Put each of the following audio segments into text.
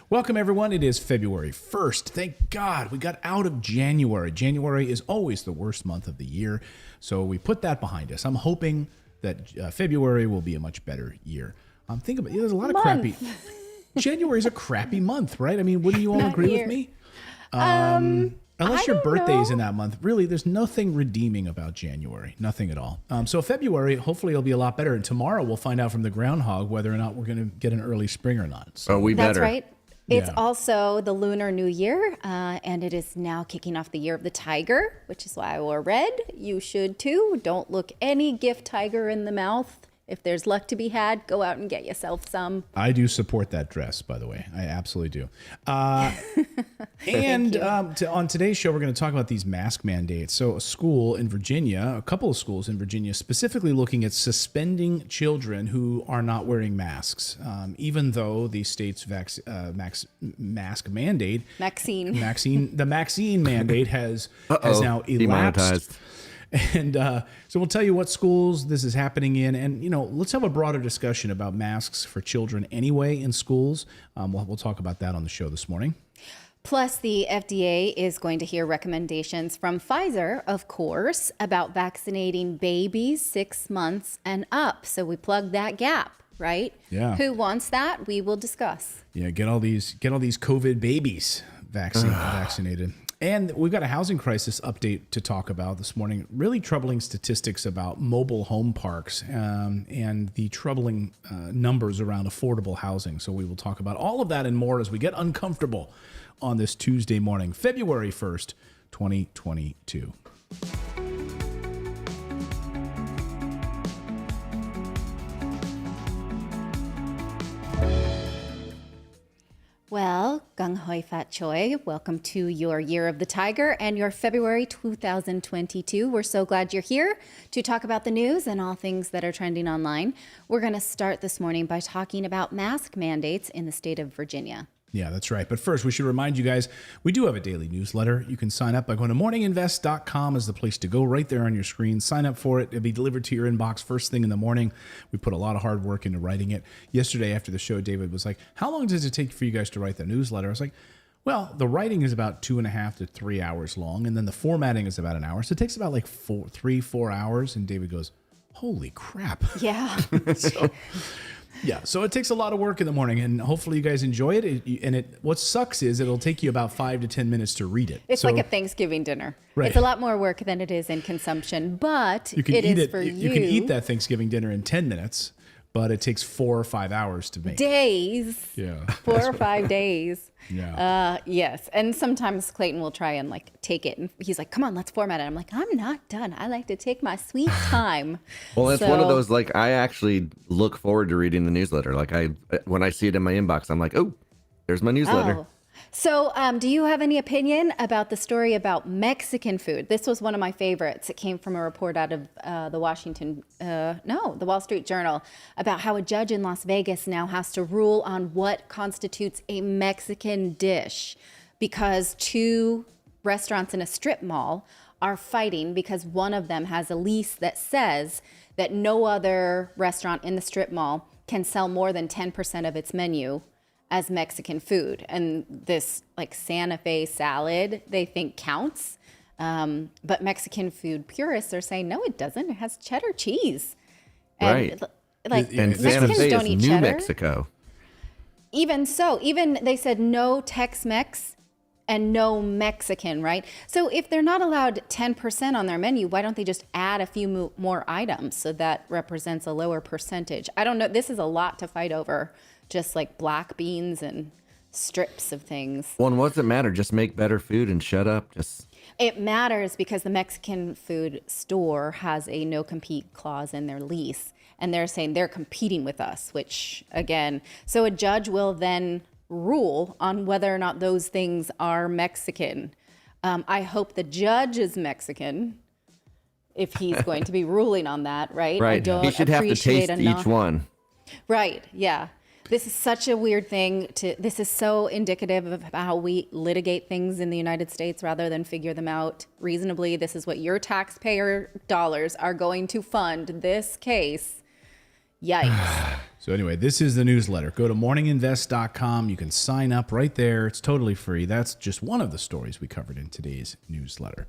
Welcome, everyone. It is February 1st. Thank God we got out of January. January is always the worst month of the year, so we put that behind us. I'm hoping that February will be a much better year. Think about it. There's a lot of crappy. January is a crappy month, right? I mean, wouldn't you all agree with me? Unless your birthday is in that month, really, there's nothing redeeming about January. Nothing at all. So February, hopefully, it'll be a lot better. And tomorrow, we'll find out from the groundhog whether or not we're going to get an early spring or not. So we better. That's right. It's also the Lunar New Year, and it is now kicking off the Year of the Tiger, which is why I wore red. You should too. Don't look any gift tiger in the mouth. If there's luck to be had, go out and get yourself some. I do support that dress, by the way. I absolutely do. And on today's show, we're going to talk about these mask mandates. So a couple of schools in Virginia, specifically looking at suspending children who are not wearing masks, even though the state's mask mandate, the vaccine mandate has now elapsed. Demonetized. And so we'll tell you what schools this is happening in. And, let's have a broader discussion about masks for children anyway in schools. We'll talk about that on the show this morning. Plus, the FDA is going to hear recommendations from Pfizer, of course, about vaccinating babies 6 months and up. So we plug that gap, right? Yeah. Who wants that? We will discuss. Yeah, get all these COVID babies vaccinated. And we've got a housing crisis update to talk about this morning. Really troubling statistics about mobile home parks and the troubling numbers around affordable housing. So we will talk about all of that and more as we get uncomfortable on this Tuesday morning, February 1st, 2022. Well, Gung Hoi Fat Choi, welcome to your Year of the Tiger and your February 2022. We're so glad you're here to talk about the news and all things that are trending online. We're going to start this morning by talking about mask mandates in the state of Virginia. Yeah, that's right. But first, we should remind you guys, we do have a daily newsletter. You can sign up by going to morninginvest.com is the place to go, right there on your screen. Sign up for it. It'll be delivered to your inbox first thing in the morning. We put a lot of hard work into writing it. Yesterday after the show, David was like, how long does it take for you guys to write the newsletter? I was like, well, the writing is about 2.5 to 3 hours long, and then the formatting is about an hour. So it takes about like 4 hours. And David goes, holy crap. Yeah. So it takes a lot of work in the morning, and hopefully you guys enjoy it. What sucks is it'll take you about 5 to 10 minutes to read it. It's like a Thanksgiving dinner. Right. It's a lot more work than it is in consumption, but you can You can eat that Thanksgiving dinner in 10 minutes, but it takes 4 or 5 hours to make. Days. Yeah. 4 or 5 days. Yeah. Yes. And sometimes Clayton will try and take it. And he's like, come on, let's format it. I'm like, I'm not done. I like to take my sweet time. Well, it's one of those, I actually look forward to reading the newsletter. When I see it in my inbox, I'm like, oh, there's my newsletter. Oh. So do you have any opinion about the story about Mexican food? This was one of my favorites. It came from a report out of the Wall Street Journal about how a judge in Las Vegas now has to rule on what constitutes a Mexican dish because 2 restaurants in a strip mall are fighting because one of them has a lease that says that no other restaurant in the strip mall can sell more than 10% of its menu as Mexican food. And this Santa Fe salad, they think counts. But Mexican food purists are saying, no, it doesn't. It has cheddar cheese. And, right. And Santa Fe is New cheddar. Mexico. Even so, they said no Tex-Mex and no Mexican, right? So if they're not allowed 10% on their menu, why don't they just add a few more items so that represents a lower percentage? I don't know. This is a lot to fight over. Just like black beans and strips of things. Well, and what does it matter? Just make better food and shut up. It matters because the Mexican food store has a no-compete clause in their lease. And they're saying they're competing with us, which, again, so a judge will then rule on whether or not those things are Mexican. I hope the judge is Mexican if he's going to be ruling on that, right? Right. He should have to taste each one. Right, yeah. This is such a weird thing this is so indicative of how we litigate things in the United States rather than figure them out reasonably. This is what your taxpayer dollars are going to fund this case. Yikes. So anyway, this is the newsletter. Go to morninginvest.com. You can sign up right there. It's totally free. That's just one of the stories we covered in today's newsletter.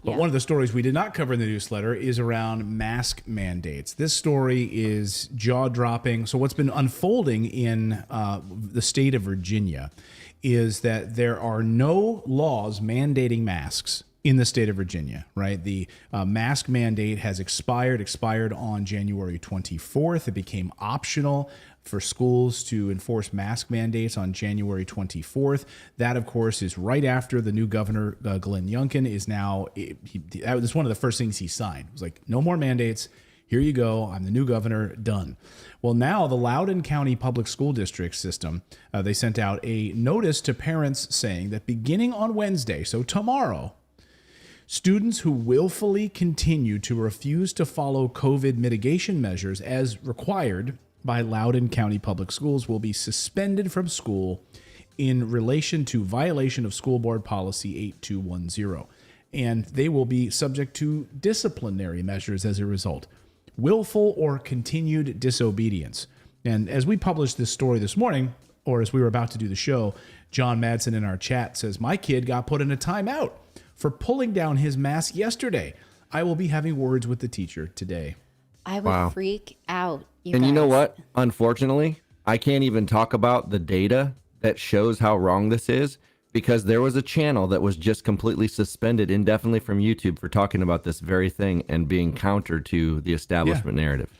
But one of the stories we did not cover in the newsletter is around mask mandates. This story is jaw-dropping. So what's been unfolding in the state of Virginia is that there are no laws mandating masks in the state of Virginia, right? The mask mandate has expired on January 24th. It became optional for schools to enforce mask mandates on January 24th. That, of course, is right after the new governor, Glenn Youngkin, is now, that was one of the first things he signed. It was like, no more mandates. Here you go. I'm the new governor. Done. Well, now the Loudoun County Public School District system, they sent out a notice to parents saying that beginning on Wednesday, so tomorrow, students who willfully continue to refuse to follow COVID mitigation measures as required by Loudoun County Public Schools will be suspended from school in relation to violation of School Board Policy 8210. And they will be subject to disciplinary measures as a result. Willful or continued disobedience. And as we published this story this morning, or as we were about to do the show, John Madsen in our chat says, my kid got put in a timeout for pulling down his mask yesterday. I will be having words with the teacher today. I would freak out. You know what? Unfortunately, I can't even talk about the data that shows how wrong this is, because there was a channel that was just completely suspended indefinitely from YouTube for talking about this very thing and being counter to the establishment narrative.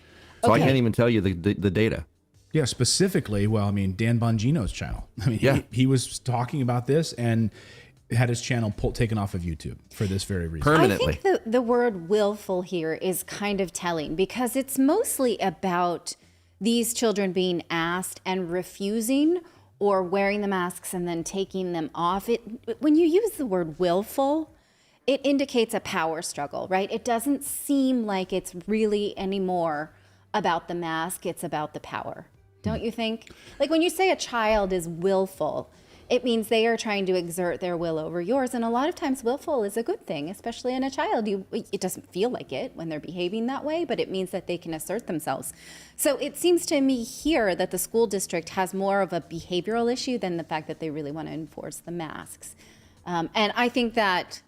So I can't even tell you the data. Yeah, specifically, well, I mean, Dan Bongino's channel. I mean, he was talking about this and had his channel taken off of YouTube for this very reason. Permanently. I think the word willful here is kind of telling, because it's mostly about these children being asked and refusing, or wearing the masks and then taking them off. When you use the word willful, it indicates a power struggle, right? It doesn't seem like it's really anymore about the mask, it's about the power. Don't you think? Like when you say a child is willful, it means they are trying to exert their will over yours. And a lot of times willful is a good thing, especially in a child. It doesn't feel like it when they're behaving that way, but it means that they can assert themselves. So it seems to me here that the school district has more of a behavioral issue than the fact that they really want to enforce the masks. And I think that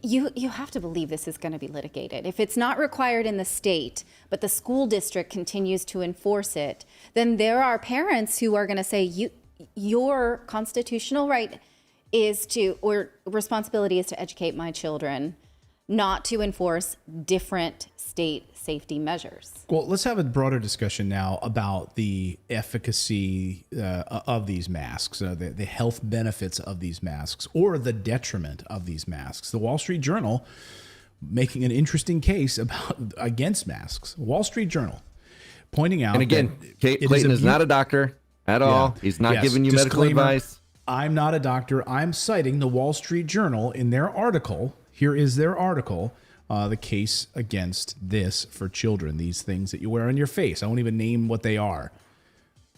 you have to believe this is going to be litigated. If it's not required in the state, but the school district continues to enforce it, then there are parents who are going to say, your constitutional right is to, or responsibility is to educate my children, not to enforce different state safety measures. Well, let's have a broader discussion now about the efficacy of these masks, the health benefits of these masks, or the detriment of these masks. The Wall Street Journal making an interesting case against masks. Wall Street Journal pointing out, and again, Clayton is not a doctor at all. He's not giving you medical advice. I'm not a doctor. I'm citing the Wall Street Journal in their article. Here is their article, the case against this for children, these things that you wear on your face. I won't even name what they are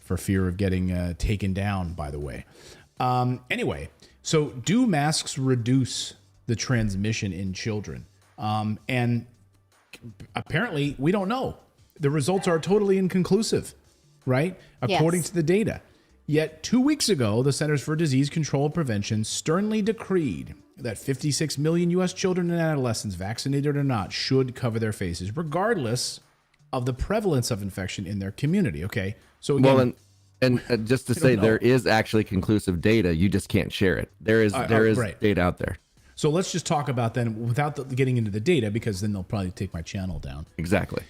for fear of getting taken down, by the way. Anyway, so do masks reduce the transmission in children? And apparently we don't know. The results are totally inconclusive, right? According to the data. Yet 2 weeks ago, the Centers for Disease Control and Prevention sternly decreed that 56 million U.S. children and adolescents, vaccinated or not, should cover their faces, regardless of the prevalence of infection in their community. Okay, so again, well, and just to say, there is actually conclusive data. You just can't share it. There is data out there. So let's just talk about then, without getting into the data, because then they'll probably take my channel down. Exactly.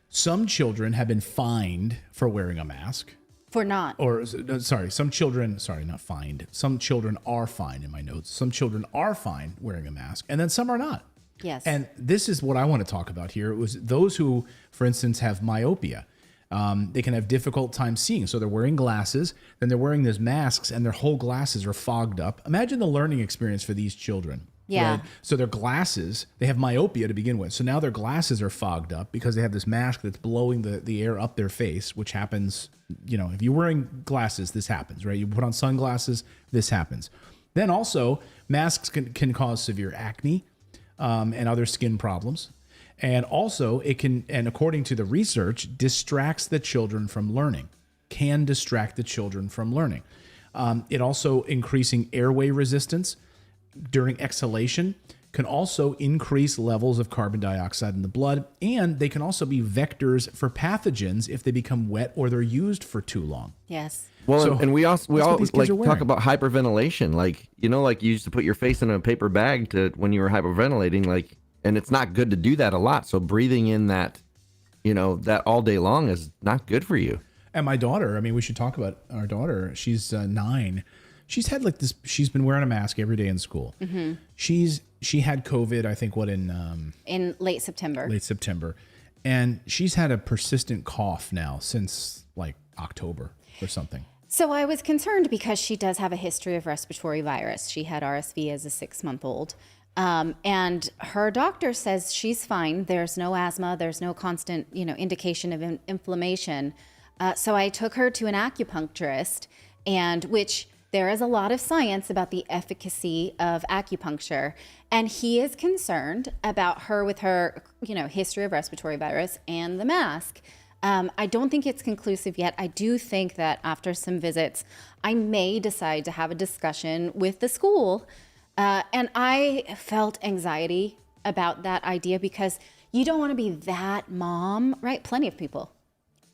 Some children have been fined for wearing a mask. For not. Or, sorry, some children, not fined. Some children are fined in my notes. Some children are fined wearing a mask, and then some are not. Yes. And this is what I want to talk about here. It was those who, for instance, have myopia. They can have difficult time seeing. So they're wearing glasses, then they're wearing these masks, and their whole glasses are fogged up. Imagine the learning experience for these children. Yeah. Right? So their glasses, they have myopia to begin with. So now their glasses are fogged up because they have this mask that's blowing the air up their face, which happens, if you're wearing glasses, this happens, right? You put on sunglasses, this happens. Then also, masks can cause severe acne and other skin problems. And also it can, and according to the research, distracts the children from learning, can distract the children from learning. It also increasing airway resistance during exhalation can also increase levels of carbon dioxide in the blood, and they can also be vectors for pathogens if they become wet or they're used for too long. Yes. Well, So and we all that's what these like kids are talk wearing. about hyperventilation, like like you used to put your face in a paper bag to when you were hyperventilating, like, and it's not good to do that a lot. So breathing in that, that all day long is not good for you. And my daughter, I mean, we should talk about our daughter. She's 9. She's had like this. She's been wearing a mask every day in school. Mm-hmm. She had COVID, I think, in late September. Late September, and she's had a persistent cough now since like October or something. So I was concerned because she does have a history of respiratory virus. She had RSV as a 6-month-old. And her doctor says she's fine. There's no asthma. There's no constant, indication of inflammation. So I took her to an acupuncturist, and which there is a lot of science about the efficacy of acupuncture. And he is concerned about her with her, history of respiratory virus and the mask. I don't think it's conclusive yet. I do think that after some visits, I may decide to have a discussion with the school. And I felt anxiety about that idea because you don't want to be that mom, right? Plenty of people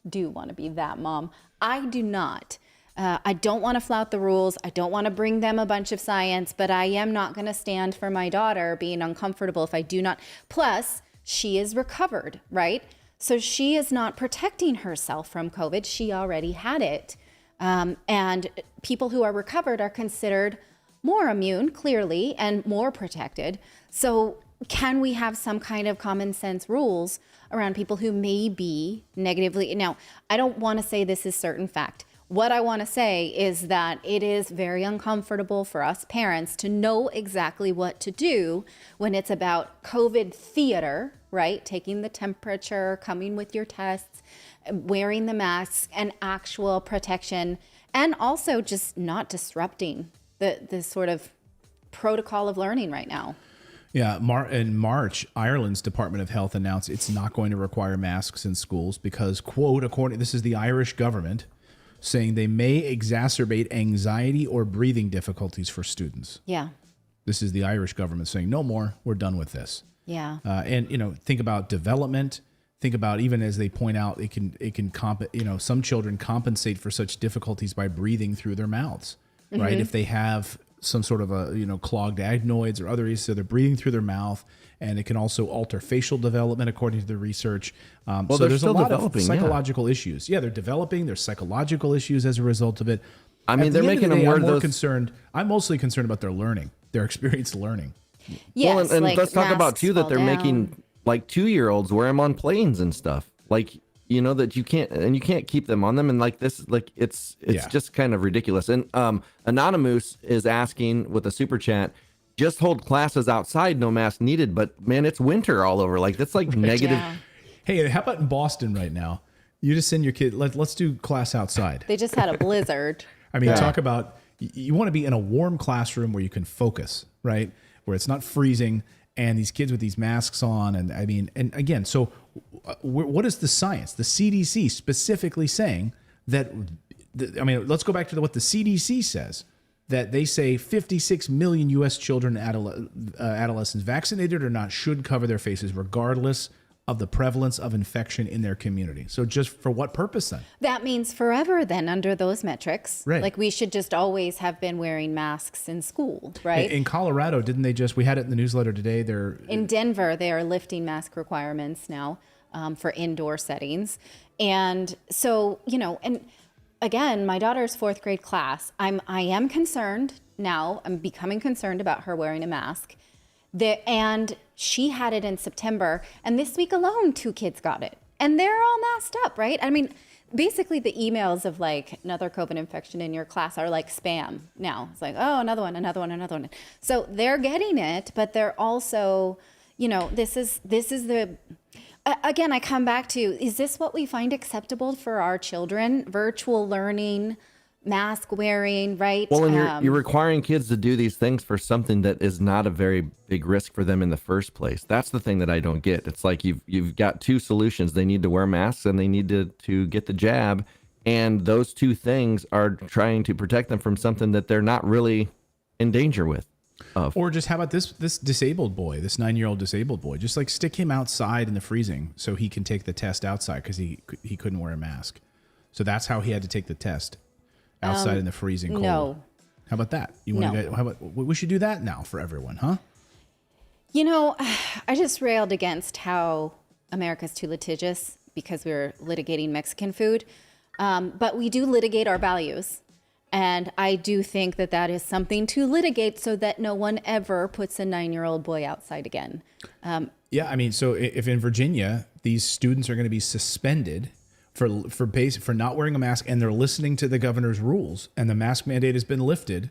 do want to be that mom. I do not. I don't want to flout the rules. I don't want to bring them a bunch of science, but I am not going to stand for my daughter being uncomfortable if I do not. Plus, she is recovered, right? So she is not protecting herself from COVID. She already had it. And people who are recovered are considered more immune, clearly, and more protected. So can we have some kind of common sense rules around people who may be negatively? Now, I don't want to say this is certain fact. What I want to say is that it is very uncomfortable for us parents to know exactly what to do when it's about COVID theater, right? Taking the temperature, coming with your tests, wearing the masks, and actual protection, and also just not disrupting the sort of protocol of learning right now. Yeah, in March, Ireland's Department of Health announced it's not going to require masks in schools because, quote, this is the Irish government, saying they may exacerbate anxiety or breathing difficulties for students. Yeah. This is the Irish government saying, no more, we're done with this. Yeah. And, think about development. Think about, even as they point out, some children compensate for such difficulties by breathing through their mouths, right? Mm-hmm. If they have some sort of clogged adenoids or other reasons, so they're breathing through their mouth, and it can also alter facial development according to the research. So there's a lot of psychological issues. Yeah, they're developing. There's psychological issues as a result of it. I mean, they're making them wear those. I'm mostly concerned about their learning, their experienced learning. Yes, well, and let's talk about too that they're down. making like 2-year-olds wear them on planes and stuff. Like, that you can't keep them on them, and like this, like it's just kind of ridiculous. And Anonymous is asking with a super chat, just hold classes outside, no mask needed. But man, it's winter all over. Like that's like negative. Yeah. Hey, how about in Boston right now? You just send your kid. Let's do class outside. They just had a blizzard. I mean, talk about you want to be in a warm classroom where you can focus, right? Where it's not freezing, and these kids with these masks on, and I mean, and again, so what is the science? The CDC specifically saying that. Let's go back to what the CDC says. That they say 56 million U.S. children and adolescents, vaccinated or not, should cover their faces regardless of the prevalence of infection in their community. So just for what purpose then? That means forever then under those metrics. Right. Like we should just always have been wearing masks in school, right? In Colorado, didn't they we had it in the newsletter today. In Denver, they are lifting mask requirements now for indoor settings. And so, and again, my daughter's 4th grade class. I am concerned now. I'm becoming concerned about her wearing a mask. And she had it in September. And this week alone, 2 kids got it. And they're all masked up, right? I mean, basically the emails of like another COVID infection in your class are like spam now. It's like, oh, another one. So they're getting it, but they're also, this is the... Again, I come back to, is this what we find acceptable for our children? Virtual learning, mask wearing, right? Well, and you're requiring kids to do these things for something that is not a very big risk for them in the first place. That's the thing that I don't get. It's like you've got two solutions. They need to wear masks and they need to get the jab. And those two things are trying to protect them from something that they're not really in danger with. Or just how about this disabled boy, this 9-year-old disabled boy? Just like stick him outside in the freezing so he can take the test outside because he couldn't wear a mask. So that's how he had to take the test outside in the freezing cold. No. How about that? We should do that now for everyone, huh? You know, I just railed against how America's too litigious because we're litigating Mexican food. But we do litigate our values. And I do think that that is something to litigate so that no one ever puts a 9-year-old boy outside again. Yeah, I mean, so if in Virginia, these students are going to be suspended for not wearing a mask and they're listening to the governor's rules and the mask mandate has been lifted,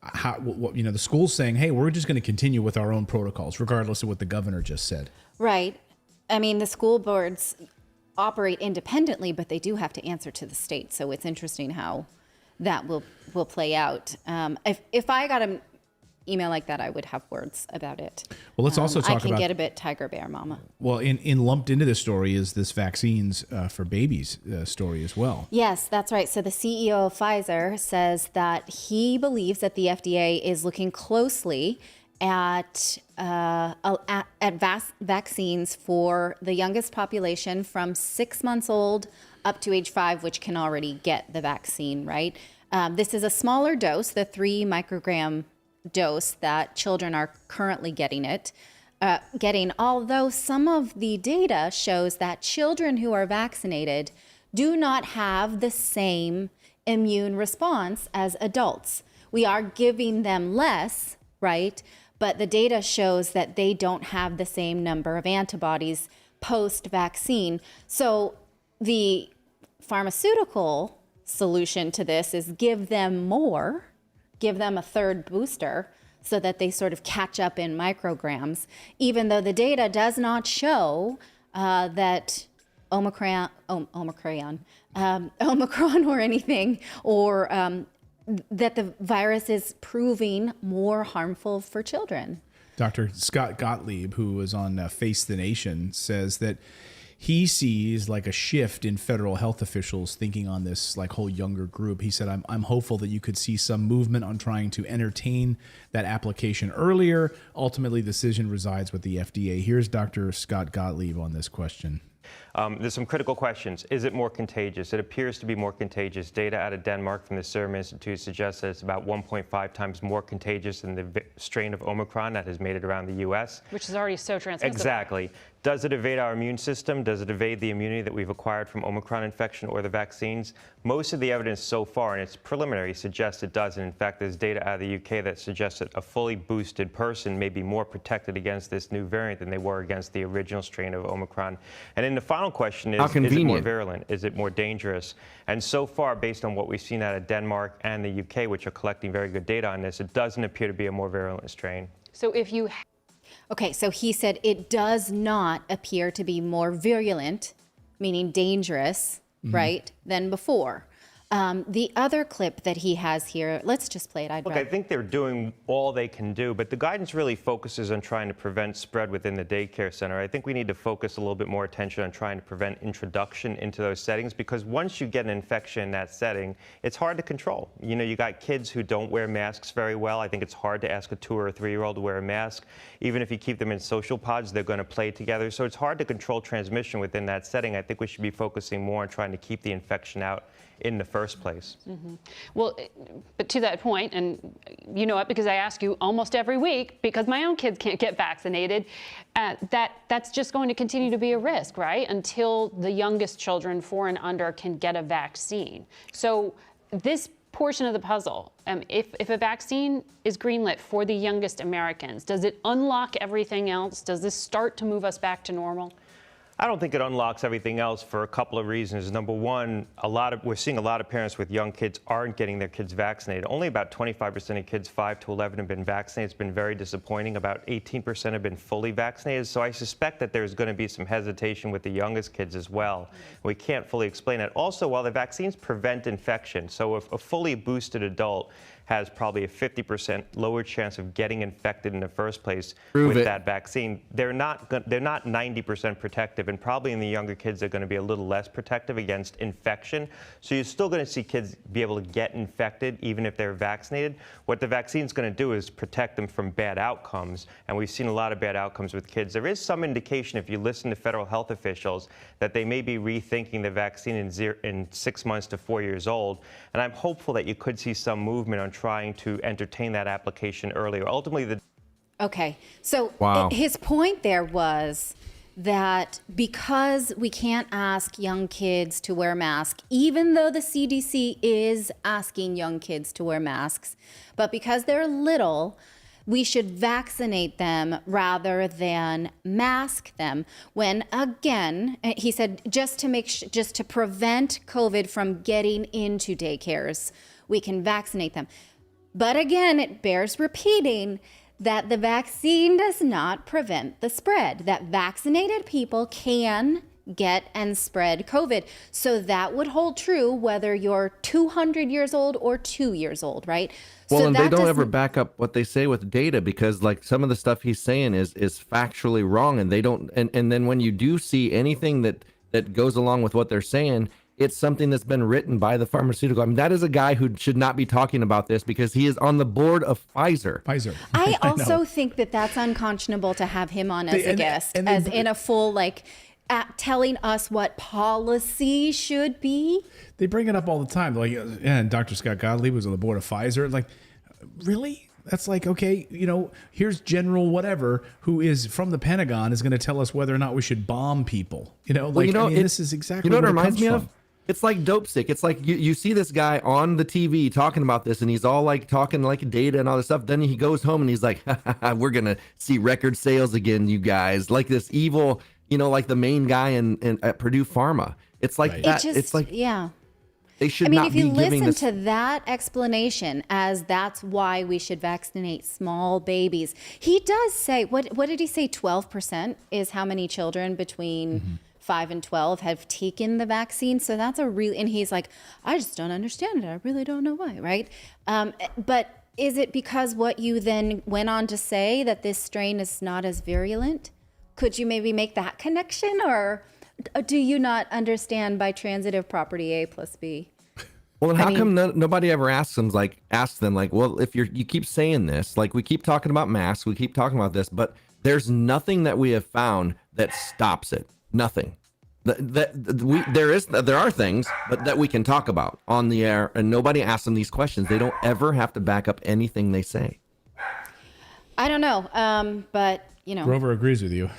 the school's saying, hey, we're just going to continue with our own protocols, regardless of what the governor just said. Right. I mean, the school boards operate independently, but they do have to answer to the state. So it's interesting how that will play out. If I got an email like that, I would have words about it. Well, let's also talk about... I can get a bit tiger bear, mama. Well, in lumped into this story is this vaccines for babies story as well. Yes, that's right. So the CEO of Pfizer says that he believes that the FDA is looking closely at vaccines for the youngest population from 6 months old up to age 5, which can already get the vaccine, right? This is a smaller dose, the 3 microgram dose that children are currently getting, although some of the data shows that children who are vaccinated do not have the same immune response as adults. We are giving them less, right? But the data shows that they don't have the same number of antibodies post-vaccine. So the pharmaceutical solution to this is give them a third booster so that they sort of catch up in micrograms, even though the data does not show that Omicron or anything, or that the virus is proving more harmful for children. Dr. Scott Gottlieb, who was on Face the Nation, says that he sees like a shift in federal health officials thinking on this like whole younger group. He said, I'm hopeful that you could see some movement on trying to entertain that application earlier. Ultimately, the decision resides with the FDA. Here's Dr. Scott Gottlieb on this question. There's some critical questions. Is it more contagious? It appears to be more contagious. Data out of Denmark from the Serum Institute suggests that it's about 1.5 times more contagious than the strain of Omicron that has made it around the U.S. Which is already so transmissible. Exactly. Does it evade our immune system? Does it evade the immunity that we've acquired from Omicron infection or the vaccines? Most of the evidence so far, and it's preliminary, suggests it doesn't. In fact, there's data out of the UK that suggests that a fully boosted person may be more protected against this new variant than they were against the original strain of Omicron. And then the final question is it more virulent? Is it more dangerous? And so far, based on what we've seen out of Denmark and the UK, which are collecting very good data on this, it doesn't appear to be a more virulent strain. So if you... Okay, so he said it does not appear to be more virulent, meaning dangerous, right, than before. The other clip that he has here, let's just play it. Look, I think they're doing all they can do, but the guidance really focuses on trying to prevent spread within the daycare center. I think we need to focus a little bit more attention on trying to prevent introduction into those settings, because once you get an infection in that setting, it's hard to control. You know, you got kids who don't wear masks very well. I think it's hard to ask a 2 or 3-year-old to wear a mask. Even if you keep them in social pods, they're going to play together. So it's hard to control transmission within that setting. I think we should be focusing more on trying to keep the infection out in the first place. Mm-hmm. Well, but to that point, and you know it because I ask you almost every week, because my own kids can't get vaccinated, that's just going to continue to be a risk, right? Until the youngest children, 4 and under, can get a vaccine. So this portion of the puzzle, if a vaccine is greenlit for the youngest Americans, does it unlock everything else? Does this start to move us back to normal? I don't think it unlocks everything else for a couple of reasons. Number one, we're seeing a lot of parents with young kids aren't getting their kids vaccinated. Only about 25% of kids 5 to 11 have been vaccinated. It's been very disappointing. About 18% have been fully vaccinated. So I suspect that there's going to be some hesitation with the youngest kids as well. We can't fully explain that. Also, while the vaccines prevent infection, so if a fully boosted adult has probably a 50% lower chance of getting infected in the first place with that vaccine, they're not 90% protective, and probably in the younger kids they're going to be a little less protective against infection. So you're still going to see kids be able to get infected even if they're vaccinated. What the vaccine's going to do is protect them from bad outcomes, and we've seen a lot of bad outcomes with kids. There is some indication, if you listen to federal health officials, that they may be rethinking the vaccine in 6 months to 4 years old, and I'm hopeful that you could see some movement on trying to entertain that application earlier. Ultimately, Okay, so Wow. his point there was that because we can't ask young kids to wear masks, even though the CDC is asking young kids to wear masks, but because they're little, we should vaccinate them rather than mask them. When again, he said, just to prevent COVID from getting into daycares, we can vaccinate them. But again, it bears repeating that the vaccine does not prevent the spread, that vaccinated people can get and spread COVID. So that would hold true whether you're 200 years old or 2 years old, right? Well, so and that they don't doesn't- ever back up what they say with data, because like some of the stuff he's saying is factually wrong, and they don't. And then when you do see anything that goes along with what they're saying, it's something that's been written by the pharmaceutical. I mean, that is a guy who should not be talking about this because he is on the board of Pfizer. I know. also think that that's unconscionable to have him on as a guest, and as in a full telling us what policy should be. They bring it up all the time. Like, and Dr. Scott Gottlieb was on the board of Pfizer. Like, really? That's like, okay, here's General whatever who is from the Pentagon is going to tell us whether or not we should bomb people. This is exactly what it where reminds me comes of. from. It's like dope sick. It's like you see this guy on the TV talking about this, and he's all like talking like data and all this stuff. Then he goes home and he's like, "We're gonna see record sales again, you guys." Like this evil, like the main guy at Purdue Pharma. It's like that. It's like yeah. they should I mean, not if you be giving listen this. to that explanation as that's why we should vaccinate small babies, he does say, what did he say? 12% is how many children between 5 and 12 have taken the vaccine. So that's and he's like, I just don't understand it. I really don't know why, right? But is it because what you then went on to say that this strain is not as virulent? Could you maybe make that connection, or do you not understand by transitive property A plus B? Well, and how come nobody ever asks them, well, if you keep saying this, like we keep talking about masks, we keep talking about this, but there's nothing that we have found that stops it. Nothing. There are things, but that we can talk about on the air, and nobody asks them these questions. They don't ever have to back up anything they say. I don't know, but Grover agrees with you.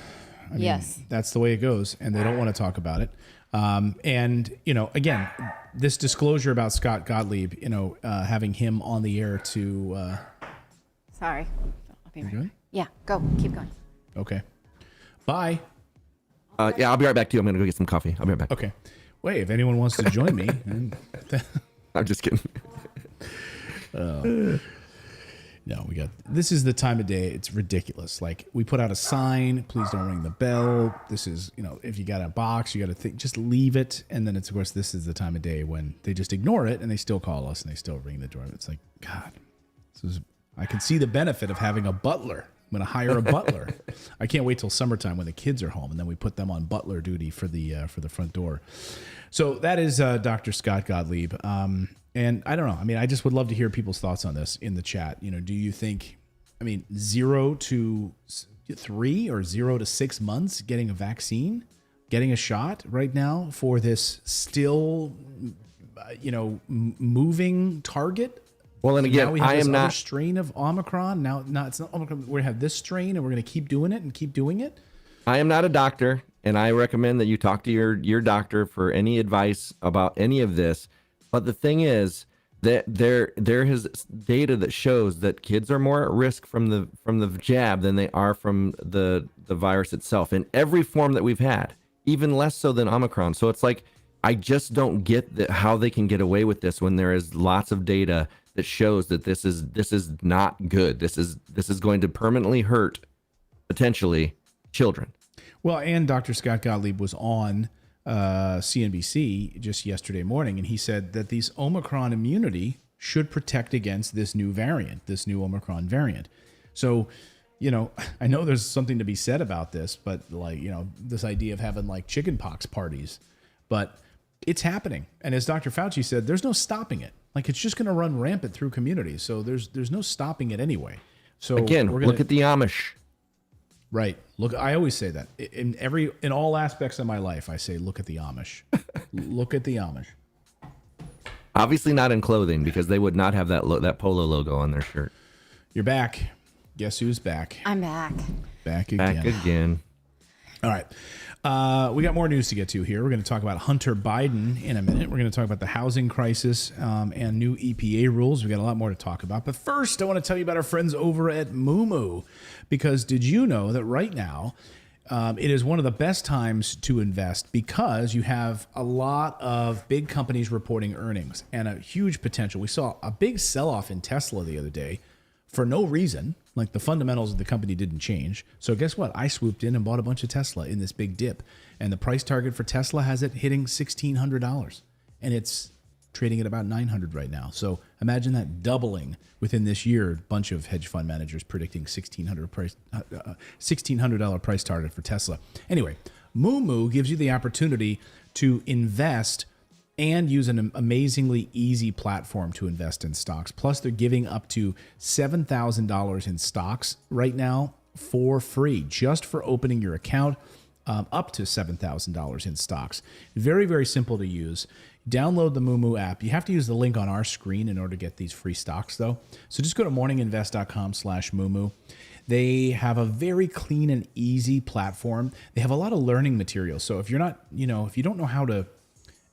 I mean, yes, that's the way it goes, and they don't want to talk about it. And again, this disclosure about Scott Gottlieb, having him on the air to. Sorry, I'll be right good? back. Yeah, go, keep going. Okay, bye. Yeah, I'll be right back too. I'm gonna go get some coffee. I'll be right back. Okay, wait. If anyone wants to join me, I'm just kidding. No, this is the time of day. It's ridiculous. Like, we put out a sign, please don't ring the bell. This is, if you got a box, you got to think, just leave it. And then of course, this is the time of day when they just ignore it and they still call us and they still ring the door. It's like, God, I can see the benefit of having a butler. I'm going to hire a butler. I can't wait till summertime when the kids are home and then we put them on butler duty for the front door. So that is Dr. Scott Gottlieb. And I don't know. I mean, I just would love to hear people's thoughts on this in the chat. Do you think, 0 to 3 or 0 to 6 months getting a vaccine, getting a shot right now for this still, moving target? Well, and again, now we have I this am other not strain of Omicron. Now, it's not Omicron. We're going to have this strain and we're going to keep doing it and keep doing it. I am not a doctor, and I recommend that you talk to your doctor for any advice about any of this. But the thing is that there is data that shows that kids are more at risk from the jab than they are from the virus itself in every form that we've had. even less so than Omicron. So it's like, I just don't get how they can get away with this when there is lots of data that shows that this is not good. This is going to permanently hurt, potentially, children. Well, and Dr. Scott Gottlieb was on CNBC just yesterday morning, and he said that these Omicron immunity should protect against this new variant, this new Omicron variant. So, I know there's something to be said about this, but this idea of having like chickenpox parties, but it's happening. And as Dr. Fauci said, there's no stopping it. Like, it's just going to run rampant through communities. So there's no stopping it anyway. So again, look at the Amish. Right. Look, I always say that in all aspects of my life, I say, look at the Amish. Look at the Amish. Obviously not in clothing, because they would not have that polo logo on their shirt. You're back. Guess who's back? I'm back. Back again. Back again. All right. We got more news to get to here. We're going to talk about Hunter Biden in a minute. We're going to talk about the housing crisis and new EPA rules. We got a lot more to talk about. But first, I want to tell you about our friends over at Moomoo. Because did you know that right now, it is one of the best times to invest because you have a lot of big companies reporting earnings and a huge potential. We saw a big sell-off in Tesla the other day for no reason. Like, the fundamentals of the company didn't change. So guess what? I swooped in and bought a bunch of Tesla in this big dip. And the price target for Tesla has it hitting $1,600. And it's trading at about $900 right now. So imagine that doubling within this year. A bunch of hedge fund managers predicting $1,600 price target for Tesla. Anyway, Moomoo gives you the opportunity to invest and use an amazingly easy platform to invest in stocks. Plus, they're giving up to $7,000 in stocks right now for free, just for opening your account, up to $7,000 in stocks. Very, very simple to use. Download the Moomoo app. You have to use the link on our screen in order to get these free stocks, though. So just go to morninginvest.com/Moomoo. They have a very clean and easy platform. They have a lot of learning materials. So if you're not, if you don't know how to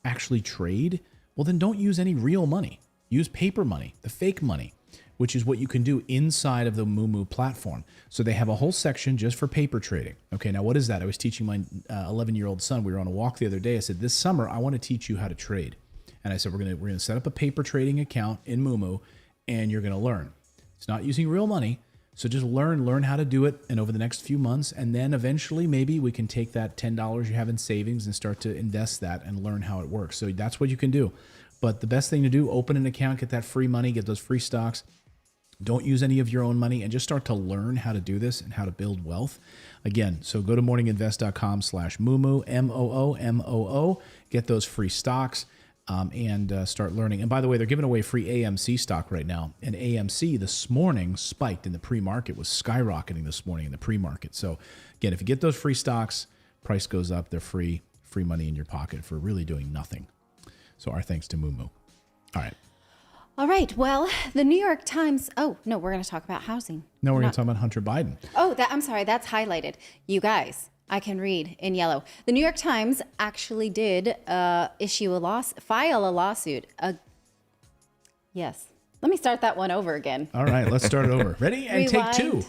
actually trade, well, then don't use any real money. Use paper money, the fake money, which is what you can do inside of the Moomoo platform. So they have a whole section just for paper trading. Okay, now what is that? I was teaching my 11-year-old son. We were on a walk the other day. I said, this summer, I want to teach you how to trade. And I said, we're gonna set up a paper trading account in Moomoo, and you're gonna learn. It's not using real money. So just learn how to do it, and over the next few months, and then eventually maybe we can take that $10 you have in savings and start to invest that and learn how it works. So that's what you can do. But the best thing to do, open an account, get that free money, get those free stocks. Don't use any of your own money, and just start to learn how to do this and how to build wealth. Again, so go to morninginvest.com/Moomoo, MOOMOO, get those free stocks. And start learning. And by the way, they're giving away free AMC stock right now. And AMC this morning spiked in the pre-market, was skyrocketing this morning in the pre-market. So again, if you get those free stocks, price goes up. They're free money in your pocket for really doing nothing. So our thanks to Moomoo. All right. All right. Well, the New York Times. Oh, no, we're going to talk about housing. No, we're going to talk about Hunter Biden. Oh, I'm sorry. That's highlighted. You guys, I can read in yellow. The New York Times actually did file a lawsuit. Yes. Let me start that one over again. All right, let's start it over. Ready? And Rewind. take two.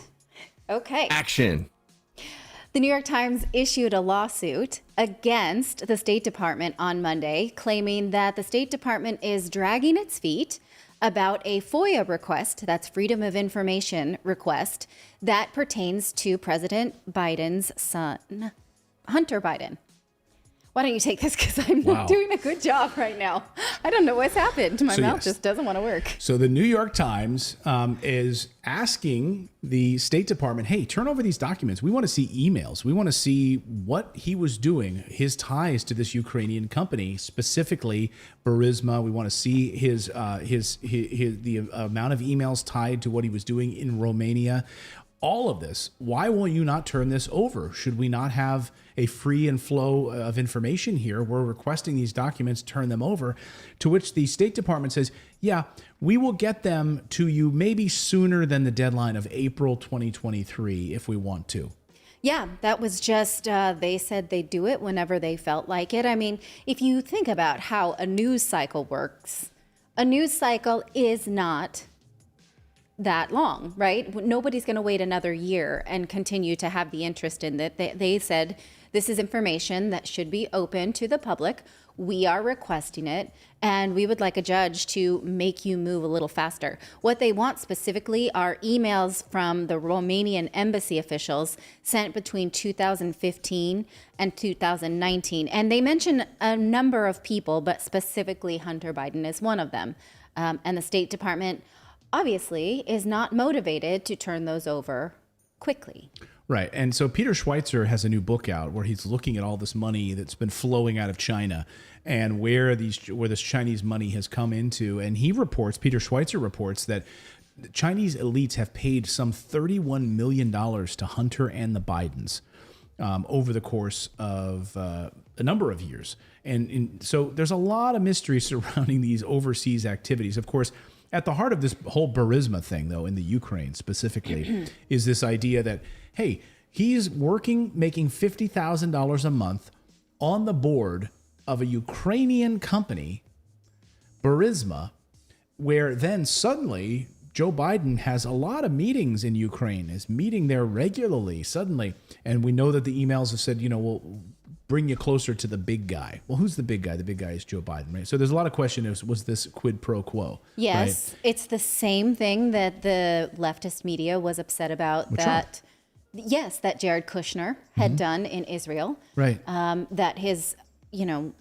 Okay. Action. The New York Times issued a lawsuit against the State Department on Monday, claiming that the State Department is dragging its feet about a FOIA request, that's Freedom of Information request, that pertains to President Biden's son, Hunter Biden. Why don't you take this, because I'm not doing a good job right now. I don't know what's happened. My mouth just doesn't want to work. So the New York Times is asking the State Department, hey, turn over these documents. We want to see emails. We want to see what he was doing, his ties to this Ukrainian company, specifically Burisma. We want to see the amount of emails tied to what he was doing in Romania. All of this. Why will you not turn this over? Should we not have a free and flow of information here? We're requesting these documents, turn them over, to which the State Department says, yeah, we will get them to you maybe sooner than the deadline of April 2023 if we want to. Yeah, that was just, they said they'd do it whenever they felt like it. I mean, if you think about how a news cycle works, a news cycle is not that long, right? Nobody's going to wait another year and continue to have the interest in that. They said this is information that should be open to the public. We are requesting it, and we would like a judge to make you move a little faster. What they want specifically are emails from the Romanian embassy officials sent between 2015 and 2019. And they mention a number of people, but specifically Hunter Biden is one of them. And the State Department obviously is not motivated to turn those over quickly. Right. And so Peter Schweitzer has a new book out where he's looking at all this money that's been flowing out of China and where this Chinese money has come into. And Peter Schweitzer reports that the Chinese elites have paid some $31 million to Hunter and the Bidens over the course of a number of years. And so there's a lot of mystery surrounding these overseas activities. Of course, at the heart of this whole Burisma thing, though, in the Ukraine specifically, is this idea that, hey, he's making $50,000 a month on the board of a Ukrainian company, Burisma, where then suddenly Joe Biden has a lot of meetings in Ukraine, is meeting there regularly suddenly. And we know that the emails have said, we'll bring you closer to the big guy. Well, who's the big guy? The big guy is Joe Biden, right? So there's a lot of question was this quid pro quo? Yes, right? It's the same thing that the leftist media was upset about that Jared Kushner had done in Israel. Right. That his, the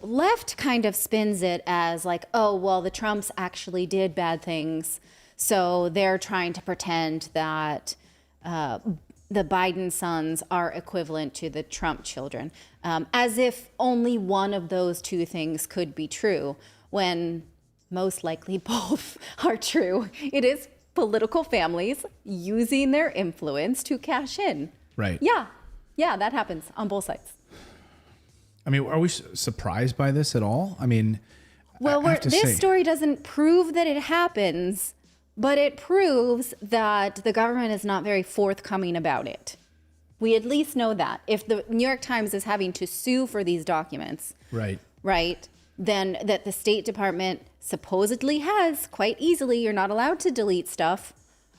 left kind of spins it as like, oh, well, the Trumps actually did bad things, so they're trying to pretend that the Biden sons are equivalent to the Trump children, as if only one of those two things could be true, when most likely both are true. It is political families using their influence to cash in. Right. Yeah, that happens on both sides. I mean, are we surprised by this at all? I mean, well, this story doesn't prove that it happens, but it proves that the government is not very forthcoming about it. We at least know that. If the New York Times is having to sue for these documents, right, then that the State Department supposedly has quite easily, you're not allowed to delete stuff.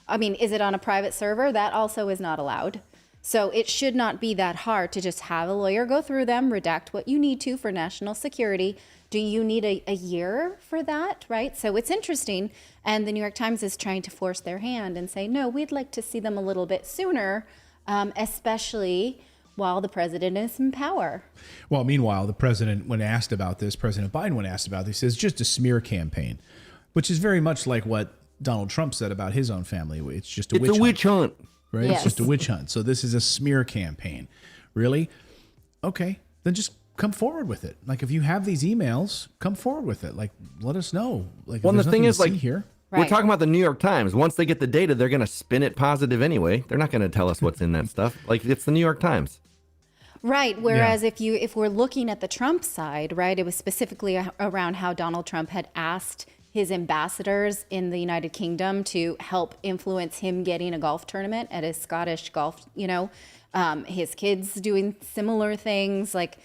I mean, is it on a private server? That also is not allowed. So it should not be that hard to just have a lawyer go through them, redact what you need to for national security. Do you need a year for that, right? So it's interesting. And the New York Times is trying to force their hand and say, no, we'd like to see them a little bit sooner, especially while the president is in power. Well, meanwhile, the president, when asked about this, President Biden, when asked about this, says just a smear campaign, which is very much like what Donald Trump said about his own family. It's just a witch hunt. Right? Yes. It's just a witch hunt. So this is a smear campaign. Really? Okay. Then just come forward with it. Like, if you have these emails, come forward with it. Like, let us know. Like, well, the thing is, like, here. We're talking about the New York Times. Once they get the data, they're going to spin it positive anyway. They're not going to tell us what's in that stuff. Like, it's the New York Times. Right. Whereas if we're looking at the Trump side, right, it was specifically around how Donald Trump had asked his ambassadors in the United Kingdom to help influence him getting a golf tournament at his Scottish golf, his kids doing similar things. Like,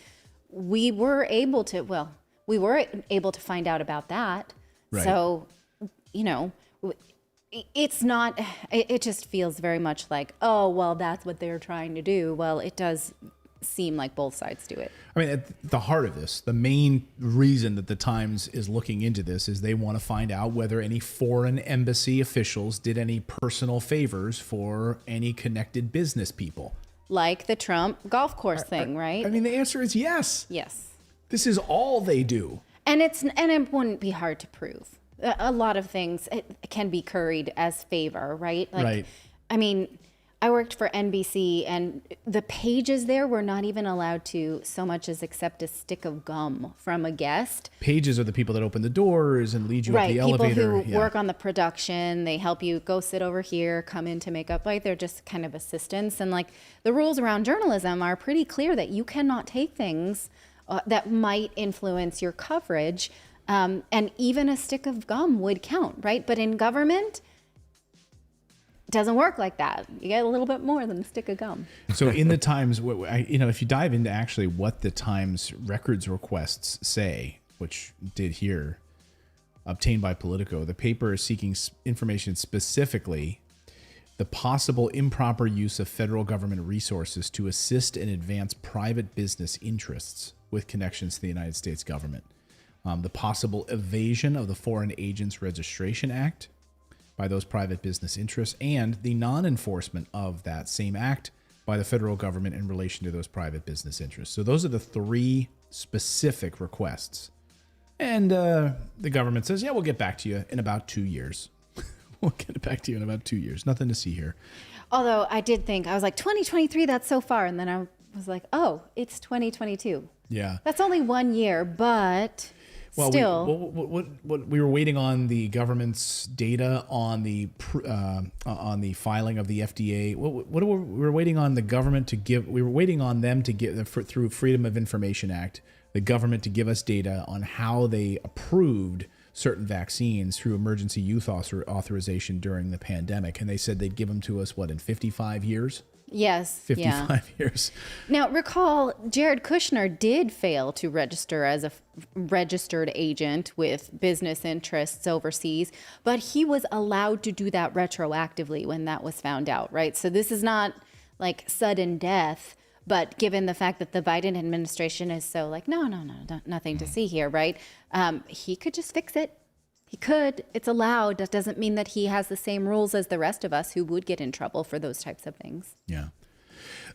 we were able to find out about that. Right. So, it's not, it just feels very much like, oh, well, that's what they're trying to do. Well, it does seem like both sides do it. I mean, at the heart of this, the main reason that the Times is looking into this is they want to find out whether any foreign embassy officials did any personal favors for any connected business people. Like the Trump golf course thing, right? I mean, the answer is yes. Yes. This is all they do. And it wouldn't be hard to prove. A lot of things can be curried as favor, right? Like, right. I mean, I worked for NBC, and the pages there were not even allowed to so much as accept a stick of gum from a guest. Pages are the people that open the doors and lead you up the elevator. People who work on the production. They help you go sit over here, come in to make up. Like, they're just kind of assistants. And like, the rules around journalism are pretty clear that you cannot take things that might influence your coverage. And even a stick of gum would count, right? But in government, doesn't work like that. You get a little bit more than a stick of gum. So in the Times, if you dive into actually what the Times records requests say, which did here, obtained by Politico, the paper is seeking information specifically the possible improper use of federal government resources to assist and advance private business interests with connections to the United States government, the possible evasion of the Foreign Agents Registration Act by those private business interests, and the non-enforcement of that same act by the federal government in relation to those private business interests. So those are the three specific requests. And the government says, yeah, we'll get back to you in about 2 years. We'll get it back to you in about 2 years. Nothing to see here. Although I did think, I was like, 2023, that's so far. And then I was like, oh, it's 2022. Yeah. That's only 1 year, but still. We were waiting on the government's data on the filing of the FDA. We were waiting on the government to give. We were waiting on them to give through Freedom of Information Act, the government to give us data on how they approved certain vaccines through emergency use authorization during the pandemic, and they said they'd give them to us in 55 years. Yes. 55 years. Now, recall, Jared Kushner did fail to register as a registered agent with business interests overseas, but he was allowed to do that retroactively when that was found out, right? So this is not like sudden death, but given the fact that the Biden administration is so like, no, nothing to see here, right? He could just fix it. He could. It's allowed. That doesn't mean that he has the same rules as the rest of us who would get in trouble for those types of things. Yeah.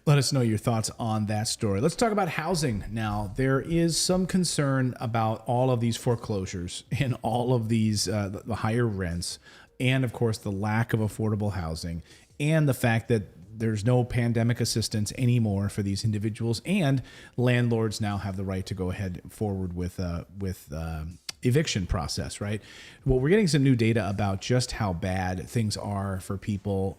Let us know your thoughts on that story. Let's talk about housing now. There is some concern about all of these foreclosures and all of these the higher rents, and of course the lack of affordable housing, and the fact that there's no pandemic assistance anymore for these individuals, and landlords now have the right to go ahead forward with eviction process, right? Well, we're getting some new data about just how bad things are for people,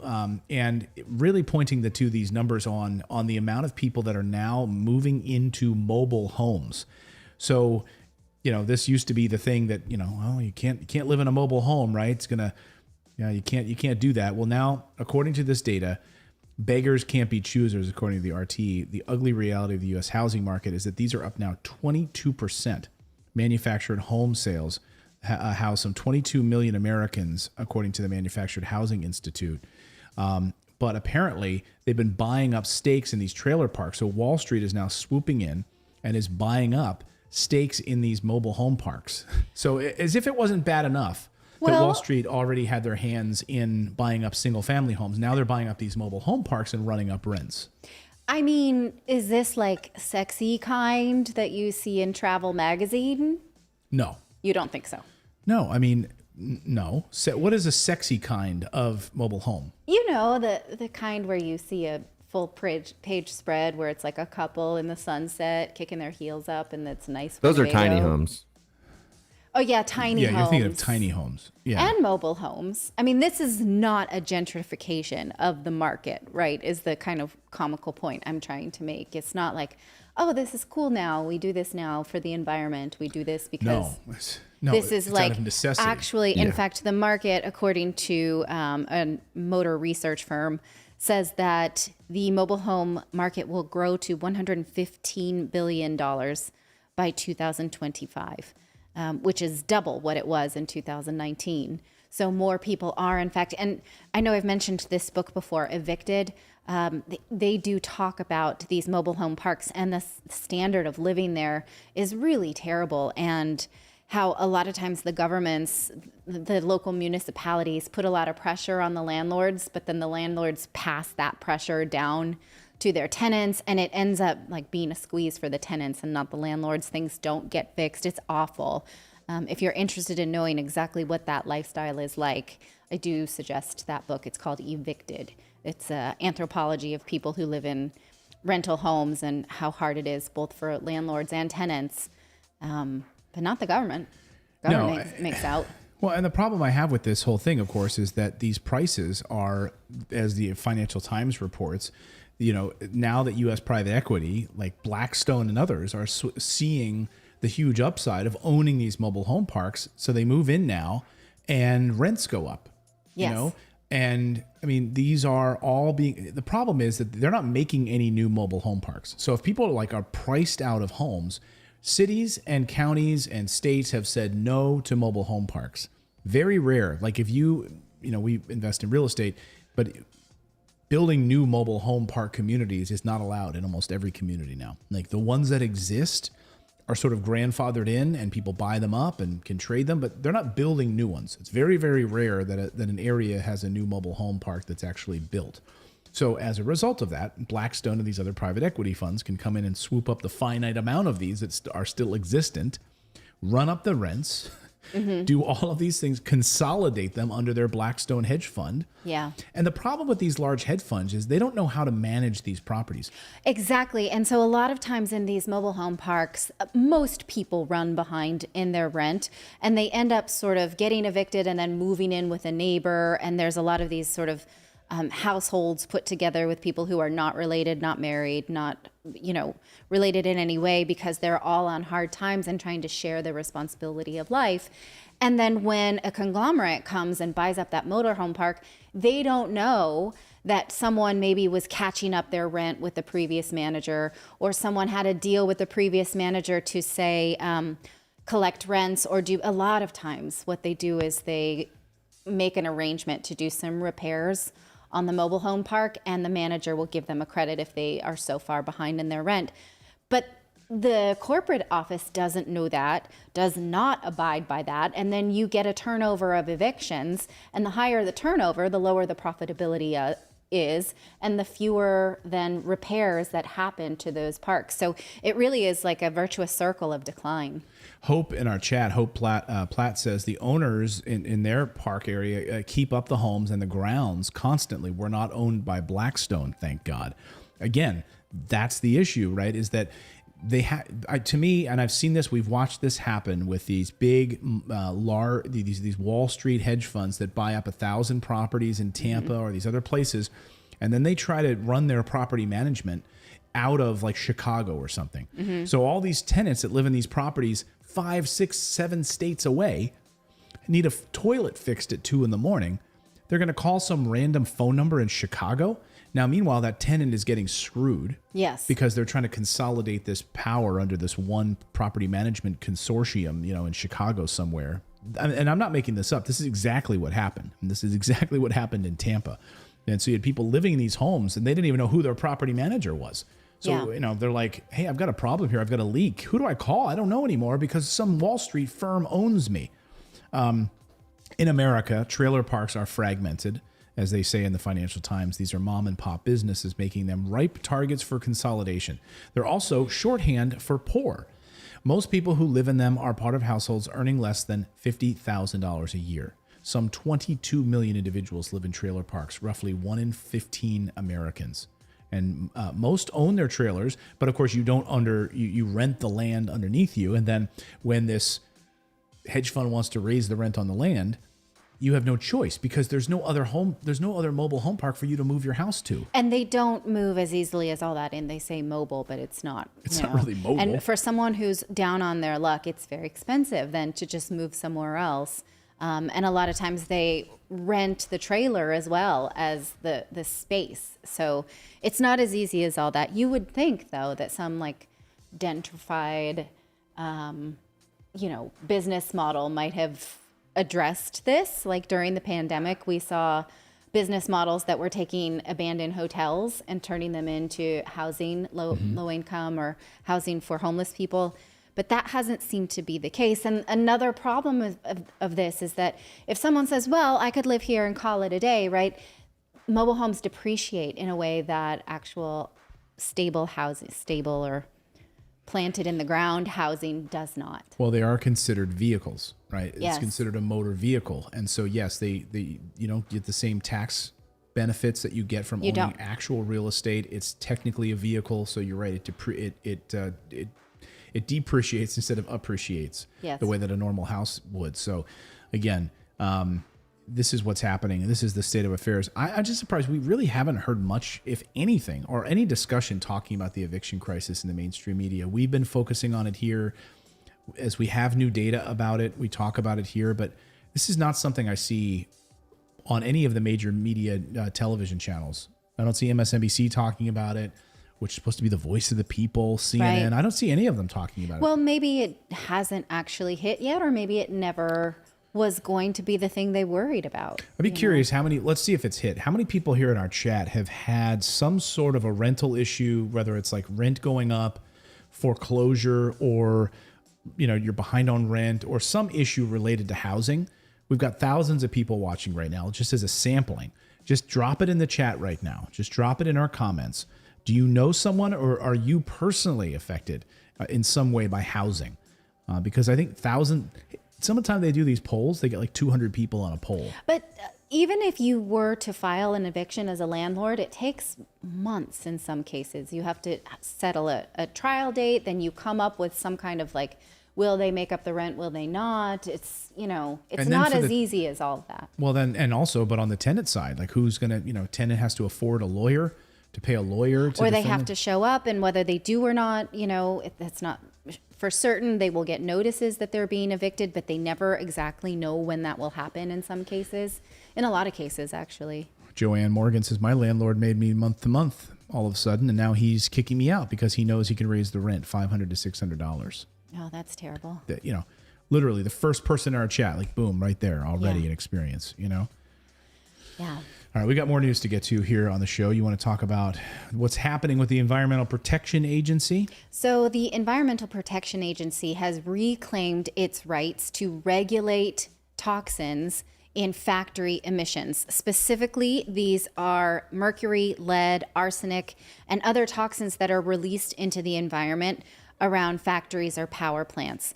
and really pointing to these numbers on the amount of people that are now moving into mobile homes. So, this used to be the thing that, you can't live in a mobile home, right? It's gonna, you can't do that. Well, now, according to this data, beggars can't be choosers, according to the RT. The ugly reality of the U.S. housing market is that these are up now 22%. Manufactured home sales house some 22 million Americans, according to the Manufactured Housing Institute. But apparently, they've been buying up stakes in these trailer parks. So Wall Street is now swooping in and is buying up stakes in these mobile home parks. So as if it wasn't bad enough that Wall Street already had their hands in buying up single-family homes. Now they're buying up these mobile home parks and running up rents. I mean, is this like sexy kind that you see in Travel Magazine? No. You don't think so? No, I mean, no. What is a sexy kind of mobile home? The kind where you see a full page spread where it's like a couple in the sunset kicking their heels up, and it's nice. Those are tiny homes. Oh, yeah, tiny homes. Yeah, you're thinking of tiny homes. Yeah. And mobile homes. I mean, this is not a gentrification of the market, right, is the kind of comical point I'm trying to make. It's not like, oh, this is cool now. We do this now for the environment. We do this because this is like out of necessity. Actually, in fact, the market, according to a motor research firm, says that the mobile home market will grow to $115 billion by 2025. Which is double what it was in 2019. So more people are, in fact, and I know I've mentioned this book before, Evicted. They do talk about these mobile home parks, and the standard of living there is really terrible, and how a lot of times the governments, the local municipalities put a lot of pressure on the landlords, but then the landlords pass that pressure down to their tenants, and it ends up like being a squeeze for the tenants and not the landlords. Things don't get fixed. It's awful. If you're interested in knowing exactly what that lifestyle is like, I do suggest that book. It's called Evicted. It's an anthropology of people who live in rental homes and how hard it is both for landlords and tenants, but not the government. Government makes out. Well, and the problem I have with this whole thing, of course, is that these prices are, as the Financial Times reports, now that U.S. private equity, like Blackstone and others, are seeing the huge upside of owning these mobile home parks. So they move in now and rents go up, Yes. And I mean, these are all the problem is that they're not making any new mobile home parks. So if people are priced out of homes, cities and counties and states have said no to mobile home parks. Very rare. Like if we invest in real estate, But building new mobile home park communities is not allowed in almost every community now. Like the ones that exist are sort of grandfathered in and people buy them up and can trade them, but they're not building new ones. It's very, very rare that an area has a new mobile home park that's actually built. So as a result of that, Blackstone and these other private equity funds can come in and swoop up the finite amount of these that are still existent, run up the rents, do all of these things, consolidate them under their Blackstone hedge fund. Yeah. And the problem with these large hedge funds is they don't know how to manage these properties. Exactly. And so a lot of times in these mobile home parks, most people run behind in their rent and they end up sort of getting evicted and then moving in with a neighbor. And there's a lot of these sort of households put together with people who are not related, not married, not, related in any way because they're all on hard times and trying to share the responsibility of life. And then when a conglomerate comes and buys up that motorhome park, they don't know that someone maybe was catching up their rent with the previous manager, or someone had a deal with the previous manager to say, collect rents, or do a lot of times what they do is they make an arrangement to do some repairs on the mobile home park, and the manager will give them a credit if they are so far behind in their rent. But the corporate office doesn't know that, does not abide by that, and then you get a turnover of evictions, and the higher the turnover, the lower the profitability is, and the fewer then repairs that happen to those parks. So it really is like a virtuous circle of decline. Hope in our chat, Hope Platt says the owners in their park area keep up the homes and the grounds constantly. We're not owned by Blackstone, thank God. Again, that's the issue, right? Is that they to me, and I've seen this, we've watched this happen with these big, these Wall Street hedge funds that buy up 1,000 properties in Tampa or these other places, and then they try to run their property management out of like Chicago or something. So all these tenants that live in these properties 5, 6, 7 states away need a toilet fixed at 2 a.m. They're going to call some random phone number in Chicago. Now, meanwhile, that tenant is getting screwed. Yes. Because they're trying to consolidate this power under this one property management consortium, in Chicago somewhere. And I'm not making this up. This is exactly what happened. And this is exactly what happened in Tampa. And so you had people living in these homes and they didn't even know who their property manager was. So, they're like, hey, I've got a problem here. I've got a leak. Who do I call? I don't know anymore because some Wall Street firm owns me. In America, trailer parks are fragmented. As they say in the Financial Times, these are mom and pop businesses, making them ripe targets for consolidation. They're also shorthand for poor. Most people who live in them are part of households earning less than $50,000 a year. Some 22 million individuals live in trailer parks, roughly 1 in 15 Americans. And most own their trailers, but of course you rent the land underneath you. And then when this hedge fund wants to raise the rent on the land, you have no choice because there's no other mobile home park for you to move your house to. And they don't move as easily as all that. And they say mobile, but it's not. It's not really mobile. And for someone who's down on their luck, it's very expensive then to just move somewhere else. And a lot of times they rent the trailer as well as the space. So it's not as easy as all that. You would think, though, that some like gentrified, business model might have addressed this. Like during the pandemic, we saw business models that were taking abandoned hotels and turning them into housing, low income or housing for homeless people. But that hasn't seemed to be the case. And another problem of this is that if someone says, well, I could live here and call it a day, right? Mobile homes depreciate in a way that actual stable or planted in the ground housing does not. Well, they are considered vehicles, right? Yes. It's considered a motor vehicle. And so, yes, they get the same tax benefits that you get from owning actual real estate. It's technically a vehicle. So you're right. It depreciates instead of appreciates the way that a normal house would. So again, this is what's happening. And this is the state of affairs. I'm just surprised we really haven't heard much, if anything, or any discussion talking about the eviction crisis in the mainstream media. We've been focusing on it here as we have new data about it. We talk about it here, but this is not something I see on any of the major media television channels. I don't see MSNBC talking about it, which is supposed to be the voice of the people, CNN. Right. I don't see any of them talking about it. Well, maybe it hasn't actually hit yet, or maybe it never was going to be the thing they worried about. I'd be curious how many, let's see if it's hit. How many people here in our chat have had some sort of a rental issue, whether it's like rent going up, foreclosure, or, you know, you're behind on rent, or some issue related to housing? We've got thousands of people watching right now, just as a sampling. Just drop it in the chat right now. Just drop it in our comments. Do you know someone, or are you personally affected in some way by housing? Because I think sometimes they do these polls, they get like 200 people on a poll. But even if you were to file an eviction as a landlord, it takes months in some cases. You have to settle a trial date, then you come up with some kind of like, will they make up the rent? Will they not? It's, you know, it's not as easy as all of that. Well, then, and also, but on the tenant side, like who's going to, you know, tenant has to afford a lawyer to pay a lawyer to or they defend have them. to show up, and whether they do or not, you know, if that's not for certain. They will get notices that they're being evicted, but they never exactly know when that will happen in some cases. In a lot of cases, actually. Joanne Morgan says, my landlord made me month to month all of a sudden, and now he's kicking me out because he knows he can raise the rent $500 to $600. Oh, that's terrible. That, you know, literally the first person in our chat, like boom, right there, already an experience, you know? Yeah. All right, we got more news to get to here on the show. You want to talk about what's happening with the Environmental Protection Agency? So the Environmental Protection Agency has reclaimed its rights to regulate toxins in factory emissions. Specifically, these are mercury, lead, arsenic, and other toxins that are released into the environment around factories or power plants.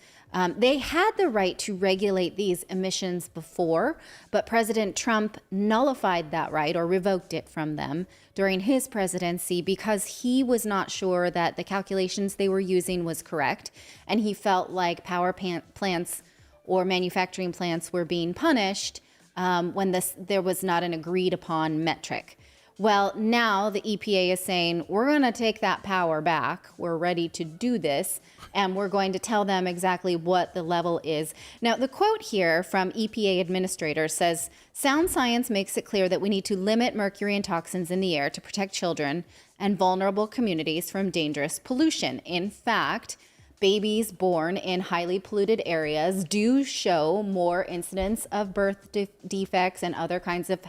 They had the right to regulate these emissions before, but President Trump nullified that right or revoked it from them during his presidency because he was not sure that the calculations they were using was correct. And he felt like power plants or manufacturing plants were being punished when there was not an agreed upon metric. Well, now the EPA is saying, we're going to take that power back. We're ready to do this, and we're going to tell them exactly what the level is. Now, the quote here from EPA administrator says, sound science makes it clear that we need to limit mercury and toxins in the air to protect children and vulnerable communities from dangerous pollution. In fact, babies born in highly polluted areas do show more incidents of birth defects and other kinds of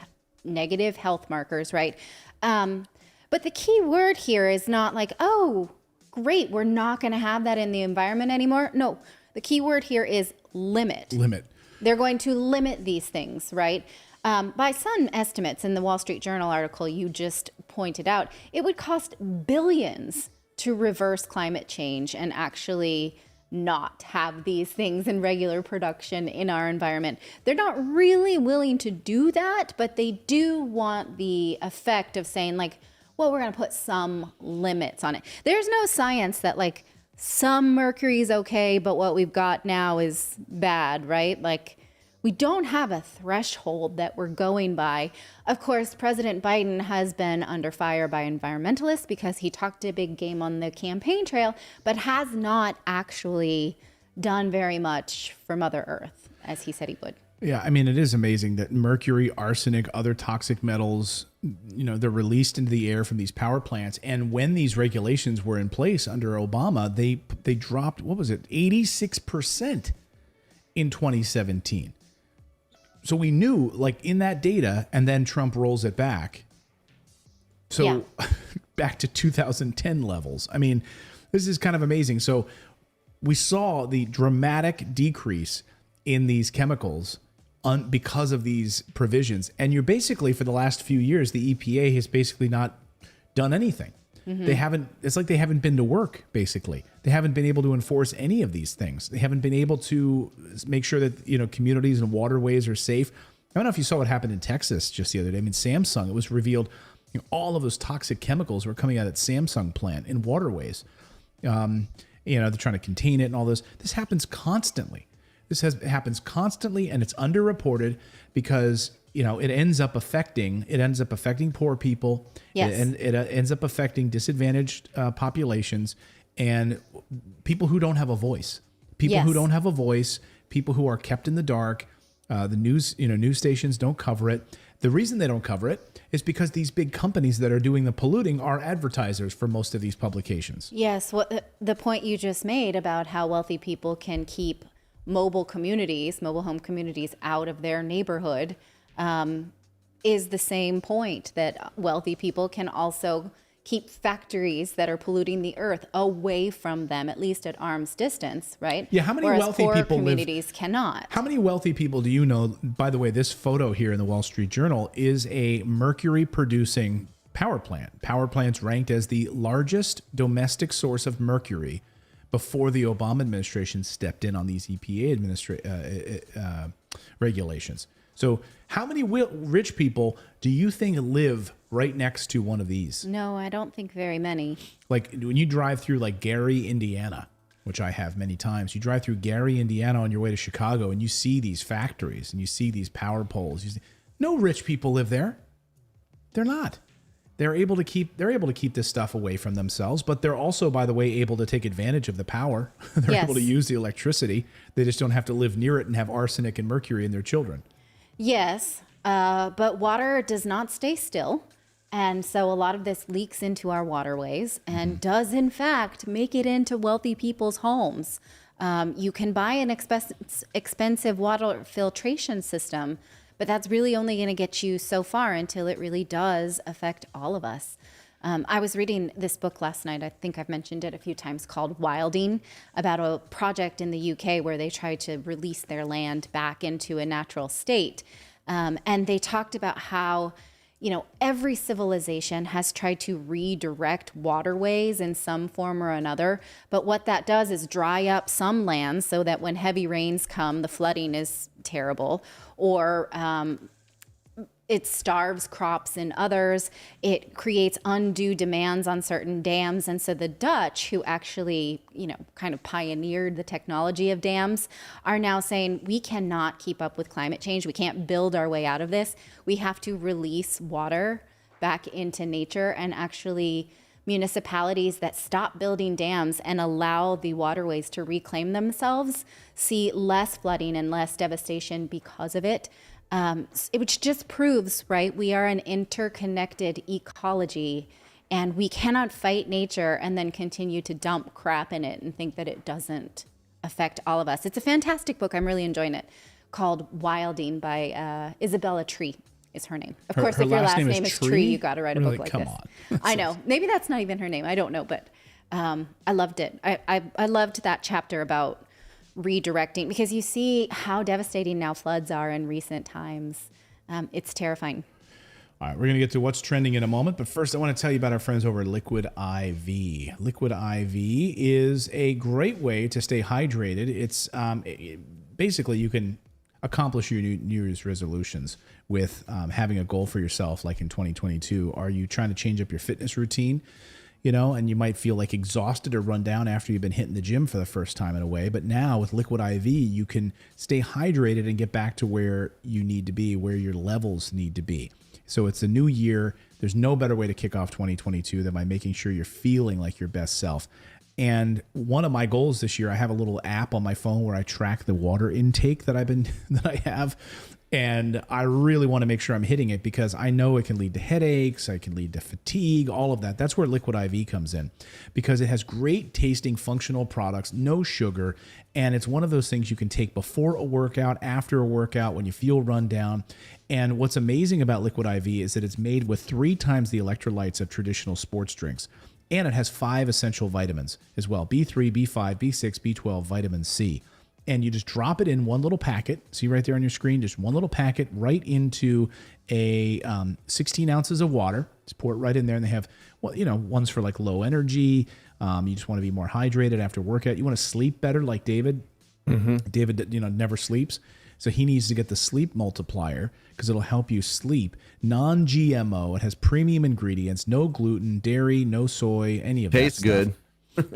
negative health markers, right? But the key word here is not like, oh, great, we're not going to have that in the environment anymore. No, the key word here is limit. Limit. They're going to limit these things, right? By some estimates in the Wall Street Journal article you just pointed out, it would cost billions to reverse climate change and actually not have these things in regular production in our environment. They're not really willing to do that, but they do want the effect of saying like, well, we're going to put some limits on it. There's no science that like some mercury is okay, but what we've got now is bad, right? Like we don't have a threshold that we're going by. Of course, President Biden has been under fire by environmentalists because he talked a big game on the campaign trail, but has not actually done very much for Mother Earth, as he said he would. Yeah, I mean, it is amazing that mercury, arsenic, other toxic metals, you know, they're released into the air from these power plants. And when these regulations were in place under Obama, they dropped, what was it, 86% in 2017. So we knew, like, in that data, and then Trump rolls it back. So back to 2010 levels. I mean, this is kind of amazing. So we saw the dramatic decrease in these chemicals because of these provisions. And you're basically, for the last few years, the EPA has basically not done anything. They haven't, it's like they haven't been to work, basically. They haven't been able to enforce any of these things. They haven't been able to make sure that, you know, communities and waterways are safe. I don't know if you saw what happened in Texas just the other day. I mean, Samsung, it was revealed, you know, all of those toxic chemicals were coming out of that Samsung plant in waterways. You know, they're trying to contain it and all this. This happens constantly. Happens constantly, and it's underreported because, you know, it ends up affecting poor people. Yes. It ends up affecting disadvantaged populations and people who don't have a voice. People who don't have a voice, people who are kept in the dark. The news stations don't cover it. The reason they don't cover it is because these big companies that are doing the polluting are advertisers for most of these publications. Yes, what the point you just made about how wealthy people can keep mobile home communities out of their neighborhood, is the same point, that wealthy people can also keep factories that are polluting the earth away from them, at least at arm's distance, right? Yeah, how many Whereas wealthy poor people communities cannot. How many wealthy people do you know? By the way, this photo here in the Wall Street Journal is a mercury producing power plant. Power plants ranked as the largest domestic source of mercury before the Obama administration stepped in on these EPA regulations. So how many rich people do you think live right next to one of these? No, I don't think very many. Like when you drive through like Gary, Indiana, which I have many times, you drive through Gary, Indiana on your way to Chicago and you see these factories and you see these power poles. No rich people live there. They're not. They're able to keep this stuff away from themselves, but they're also, by the way, able to take advantage of the power. They're Yes. able to use the electricity. They just don't have to live near it and have arsenic and mercury in their children. Yes, but water does not stay still. And so a lot of this leaks into our waterways and does, in fact, make it into wealthy people's homes. You can buy an expensive water filtration system, but that's really only going to get you so far until it really does affect all of us. I was reading this book last night, I think I've mentioned it a few times, called Wilding, about a project in the UK where they tried to release their land back into a natural state. And they talked about how, every civilization has tried to redirect waterways in some form or another. But what that does is dry up some lands so that when heavy rains come, the flooding is terrible, or it starves crops in others. It creates undue demands on certain dams. And so the Dutch, who actually, kind of pioneered the technology of dams, are now saying we cannot keep up with climate change. We can't build our way out of this. We have to release water back into nature, and actually municipalities that stop building dams and allow the waterways to reclaim themselves see less flooding and less devastation because of it. Which just proves, right, we are an interconnected ecology, and we cannot fight nature and then continue to dump crap in it and think that it doesn't affect all of us. It's a fantastic book. I'm really enjoying it, called Wilding by Isabella Tree is her name. Of course, her if your last last name name is is Tree? Tree, you got to write a Really? book like Come this. on. I know. Maybe that's not even her name. I don't know, but I loved it. I loved that chapter about redirecting, because you see how devastating now floods are in recent times. It's terrifying. All right, we're going to get to what's trending in a moment, but first I want to tell you about our friends over at Liquid IV. Liquid IV is a great way to stay hydrated. It's basically you can accomplish your New Year's resolutions with having a goal for yourself, like in 2022. Are you trying to change up your fitness routine? And you might feel like exhausted or run down after you've been hitting the gym for the first time in a way. But now with Liquid IV, you can stay hydrated and get back to where you need to be, where your levels need to be. So it's a new year. There's no better way to kick off 2022 than by making sure you're feeling like your best self. And one of my goals this year, I have a little app on my phone where I track the water intake that I have. And I really want to make sure I'm hitting it, because I know it can lead to headaches, it can lead to fatigue, all of that. That's where Liquid IV comes in, because it has great tasting functional products, no sugar, and it's one of those things you can take before a workout, after a workout, when you feel run down. And what's amazing about Liquid IV is that it's made with 3 times the electrolytes of traditional sports drinks. And it has 5 essential vitamins as well: B3, B5, B6, B12, vitamin C. And you just drop it in one little packet. See right there on your screen, just one little packet right into a 16 ounces of water. Just pour it right in there. And they have, ones for like low energy. You just want to be more hydrated after workout. You want to sleep better, like David. Mm-hmm. David, never sleeps. So he needs to get the sleep multiplier, because it'll help you sleep. Non-GMO. It has premium ingredients, no gluten, dairy, no soy, any of that Tastes stuff. good.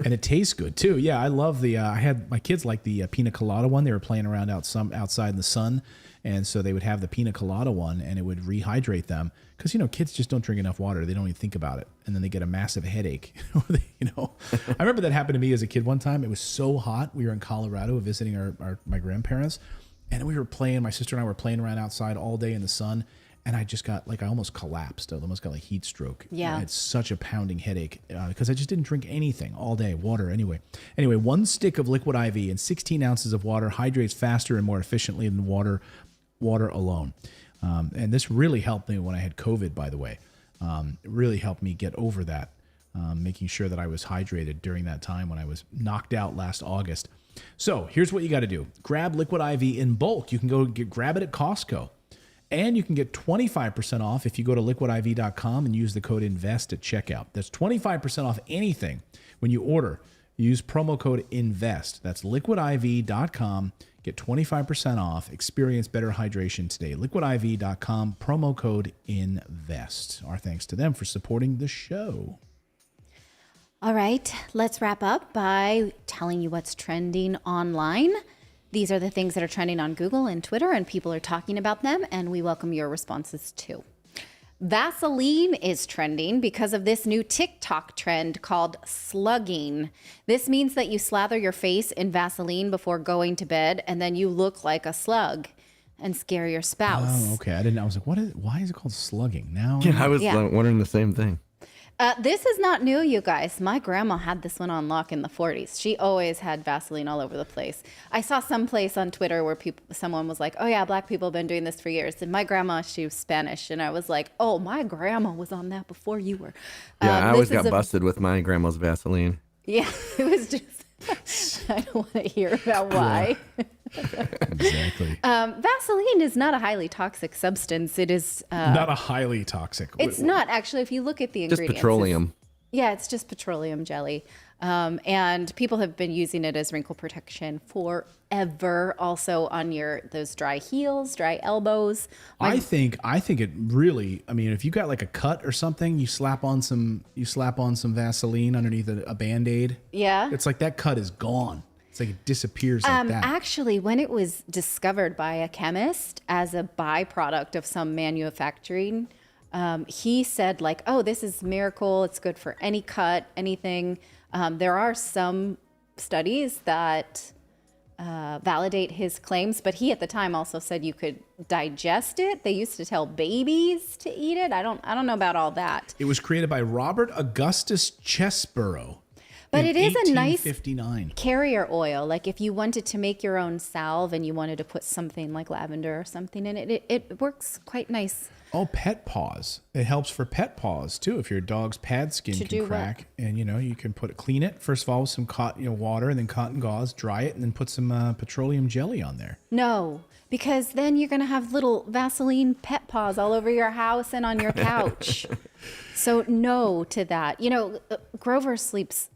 And it tastes good too. Yeah, I love the. I had my kids like the pina colada one. They were playing around outside in the sun, and so they would have the pina colada one, and it would rehydrate them, because kids just don't drink enough water. They don't even think about it, and then they get a massive headache. I remember that happened to me as a kid one time. It was so hot. We were in Colorado visiting my grandparents, and we were playing. My sister and I were playing around outside all day in the sun. and I just got I almost collapsed. I almost got heat stroke. Yeah. I had such a pounding headache because I just didn't drink anything all day. Water anyway. Anyway, 1 stick of liquid IV and 16 ounces of water hydrates faster and more efficiently than water alone. And this really helped me when I had COVID, by the way. It really helped me get over that, making sure that I was hydrated during that time when I was knocked out last August. So here's what you got to do. Grab liquid IV in bulk. You can go grab it at Costco. And you can get 25% off if you go to liquidiv.com and use the code INVEST at checkout. That's 25% off anything when you order. Use promo code INVEST. That's liquidiv.com. Get 25% off. Experience better hydration today. Liquidiv.com, promo code INVEST. Our thanks to them for supporting the show. All right, let's wrap up by telling you what's trending online. These are the things that are trending on Google and Twitter, and people are talking about them, and we welcome your responses too. Vaseline is trending because of this new TikTok trend called slugging. This means that you slather your face in Vaseline before going to bed, and then you look like a slug and scare your spouse. Oh, okay. I was like, why is it called slugging? Now I was wondering the same thing. This is not new, you guys. My grandma had this one on lock in the 40s. She always had Vaseline all over the place. I saw some place on Twitter where someone was like, oh yeah, black people have been doing this for years. And my grandma, she was Spanish. And I was like, oh, my grandma was on that before you were. Yeah, I always got busted with my grandma's Vaseline. Yeah, it was just, I don't want to hear about why. Exactly. Vaseline is not a highly toxic substance. It is not a highly toxic. It's not actually. If you look at the Just ingredients, petroleum. It's just petroleum jelly, and people have been using it as wrinkle protection forever. Also on those dry heels, dry elbows. I think it really. I mean, if you got a cut or something, you slap on some Vaseline underneath a Band-Aid. Yeah, it's like that cut is gone. It's like it disappears like that. Actually, when it was discovered by a chemist as a byproduct of some manufacturing, he said oh, this is a miracle. It's good for any cut, anything. There are some studies that validate his claims, but he at the time also said you could digest it. They used to tell babies to eat it. I don't know about all that. It was created by Robert Augustus Chesborough. But it is a nice 1859 carrier oil. Like if you wanted to make your own salve and you wanted to put something like lavender or something in it, it works quite nice. Oh, pet paws. It helps for pet paws too. If your dog's pad skin can crack, and you can clean it first of all with some water and then cotton gauze, dry it, and then put some petroleum jelly on there. No, because then you're gonna have little Vaseline pet paws all over your house and on your couch. So no to that. Grover sleeps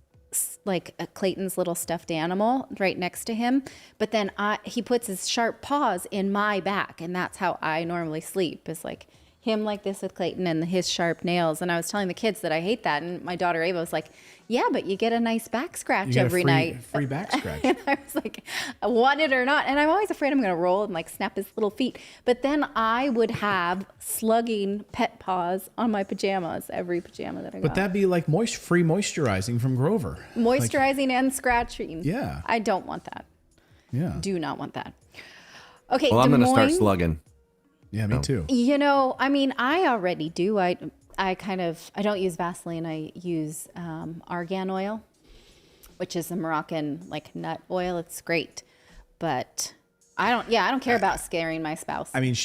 like Clayton's little stuffed animal right next to him, but then he puts his sharp paws in my back, and that's how I normally sleep, is like him like this with Clayton and his sharp nails. And I was telling the kids that I hate that, and my daughter Ava was like, yeah, but you get a nice back scratch every night. Free back scratch. And I was like, I want it or not. And I'm always afraid I'm going to roll and snap his little feet. But then I would have slugging pet paws on my pajamas, every pajama that I got. But that'd be like free moisturizing from Grover. Moisturizing and scratching. Yeah. I don't want that. Yeah. Do not want that. Okay, Well, I'm going to start Moines, slugging. Yeah, me too. I mean, I already do. I don't use Vaseline. I use argan oil, which is a Moroccan nut oil. It's great, but I don't care about scaring my spouse. I mean,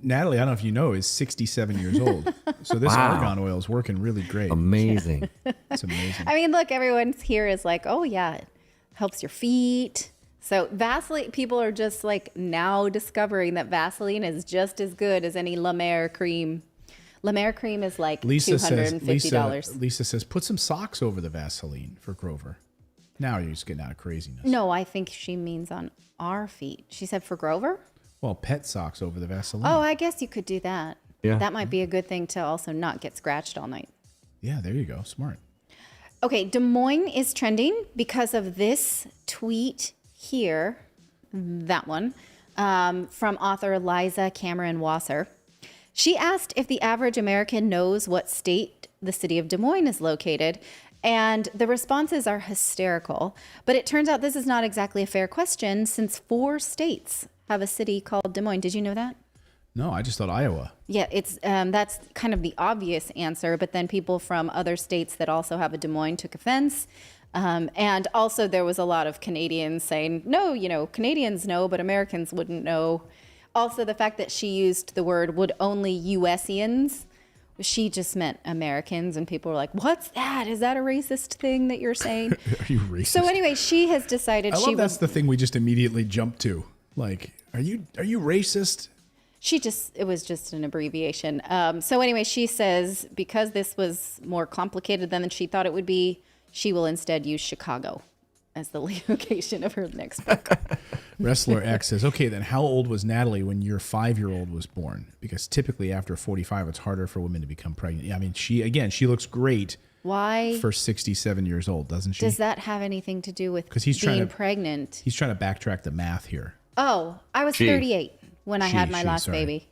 Natalie, I don't know if you know, is 67 years old. So this argan oil is working really great. Amazing. It's amazing. I mean, look, everyone's here is like, oh yeah, it helps your feet. So Vaseline, people are just now discovering that Vaseline is just as good as any La Mer cream. La Mer cream is $250. Lisa says, put some socks over the Vaseline for Grover. Now you're just getting out of craziness. No, I think she means on our feet. She said for Grover? Well, pet socks over the Vaseline. Oh, I guess you could do that. Yeah. That might be a good thing to also not get scratched all night. Yeah, there you go. Smart. Okay, Des Moines is trending because of this tweet here, that one, from author Liza Cameron Wasser. She asked if the average American knows what state the city of Des Moines is located, and the responses are hysterical. But it turns out this is not exactly a fair question, since 4 states have a city called Des Moines. Did you know that? No, I just thought Iowa. Yeah, it's that's kind of the obvious answer, but then people from other states that also have a Des Moines took offense. And also there was a lot of Canadians saying, no, Canadians know, but Americans wouldn't know. Also the fact that she used the word would only USians, she just meant Americans, and people were like, what's that? Is that a racist thing that you're saying? Are you racist? So anyway, she has decided I she love that's would, the thing we just immediately jump to. Like, are you racist? it was just an abbreviation. So anyway, she says because this was more complicated than she thought it would be, she will instead use Chicago as the location of her next book. Wrestler X says, okay, then how old was Natalie when your 5-year-old was born? Because typically after 45, it's harder for women to become pregnant. Yeah, I mean, she looks great. Why? For 67 years old, doesn't she? Does that have anything to do with 'Cause he's being trying to- pregnant? He's trying to backtrack the math here. Oh, I was 38 when I had my last sorry. baby.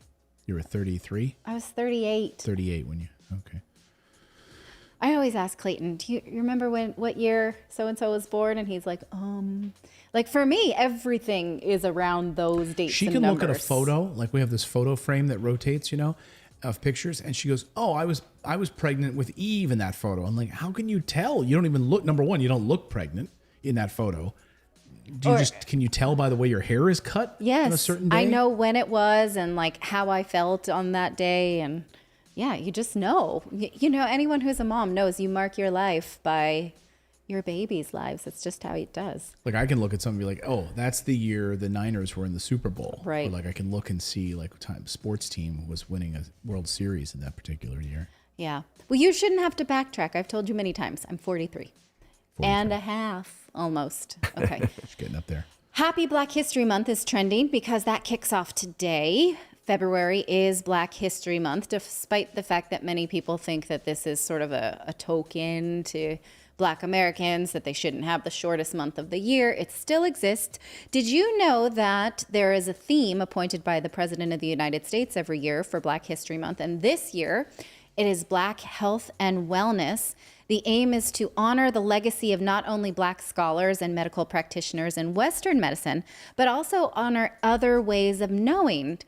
You were 33? I was 38. 38 when you, okay. I always ask Clayton, do you remember what year so-and-so was born? And he's like, like for me, everything is around those dates She and can numbers. look at a photo, like we have this photo frame that rotates, of pictures, and she goes, oh, I was pregnant with Eve in that photo. I'm like, how can you tell? You don't even look, number one, you don't look pregnant in that photo. Can you tell by the way your hair is cut Yes, on a certain day? I know when it was and like how I felt on that day. And yeah, you just know. Anyone who's a mom knows you mark your life by your baby's lives. It's just how it does. Like I can look at something and be like, oh, that's the year the Niners were in the Super Bowl. Right. Or like I can look and see like what time sports team was winning a World Series in that particular year. Yeah. Well, you shouldn't have to backtrack. I've told you many times. I'm 43 and a half almost. Okay. Just getting up there. Happy Black History Month is trending because that kicks off today. February is Black History Month, despite the fact that many people think that this is sort of a token to Black Americans, that they shouldn't have the shortest month of the year. It still exists. Did you know that there is a theme appointed by the President of the United States every year for Black History Month? And this year, it is Black Health and Wellness. The aim is to honor the legacy of not only Black scholars and medical practitioners in Western medicine, but also honor other ways of knowing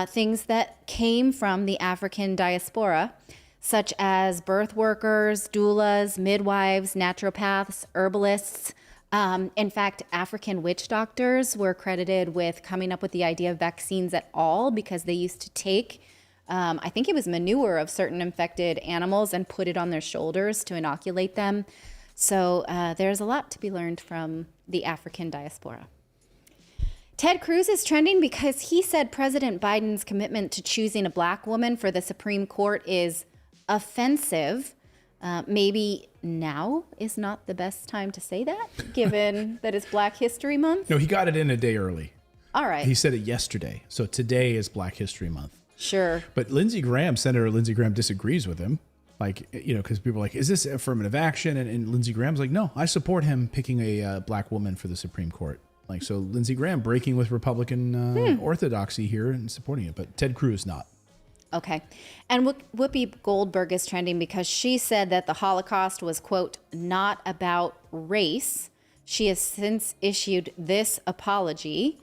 things that came from the African diaspora, such as birth workers, doulas, midwives, naturopaths, herbalists. In fact, African witch doctors were credited with coming up with the idea of vaccines at all because they used to take I think it was manure of certain infected animals and put it on their shoulders to inoculate them. So there's a lot to be learned from the African diaspora. Ted Cruz is trending because he said President Biden's commitment to choosing a Black woman for the Supreme Court is offensive. Maybe now is not the best time to say that, given that it's Black History Month. No, he got it in a day early. All right. He said it yesterday. So today is Black History Month. Sure. But Senator Lindsey Graham disagrees with him. Like, because people are like, is this affirmative action? And Lindsey Graham's like, no, I support him picking a Black woman for the Supreme Court. Like, so Lindsey Graham breaking with Republican orthodoxy here and supporting it. But Ted Cruz not. Okay. And Whoopi Goldberg is trending because she said that the Holocaust was, quote, not about race. She has since issued this apology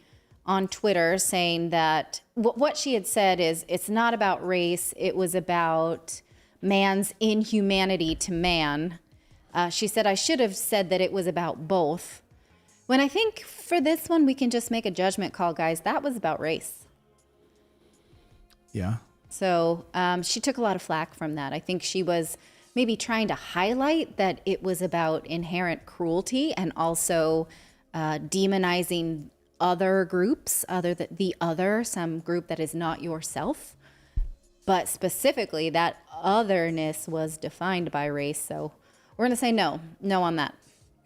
on Twitter saying that what she had said is it's not about race. It was about man's inhumanity to man. She said, I should have said that it was about both. When I think for this one, we can just make a judgment call, guys. That was about race. Yeah. So she took a lot of flack from that. I think she was maybe trying to highlight that it was about inherent cruelty and also demonizing other groups, some group that is not yourself. But specifically, that otherness was defined by race. So we're going to say no on that.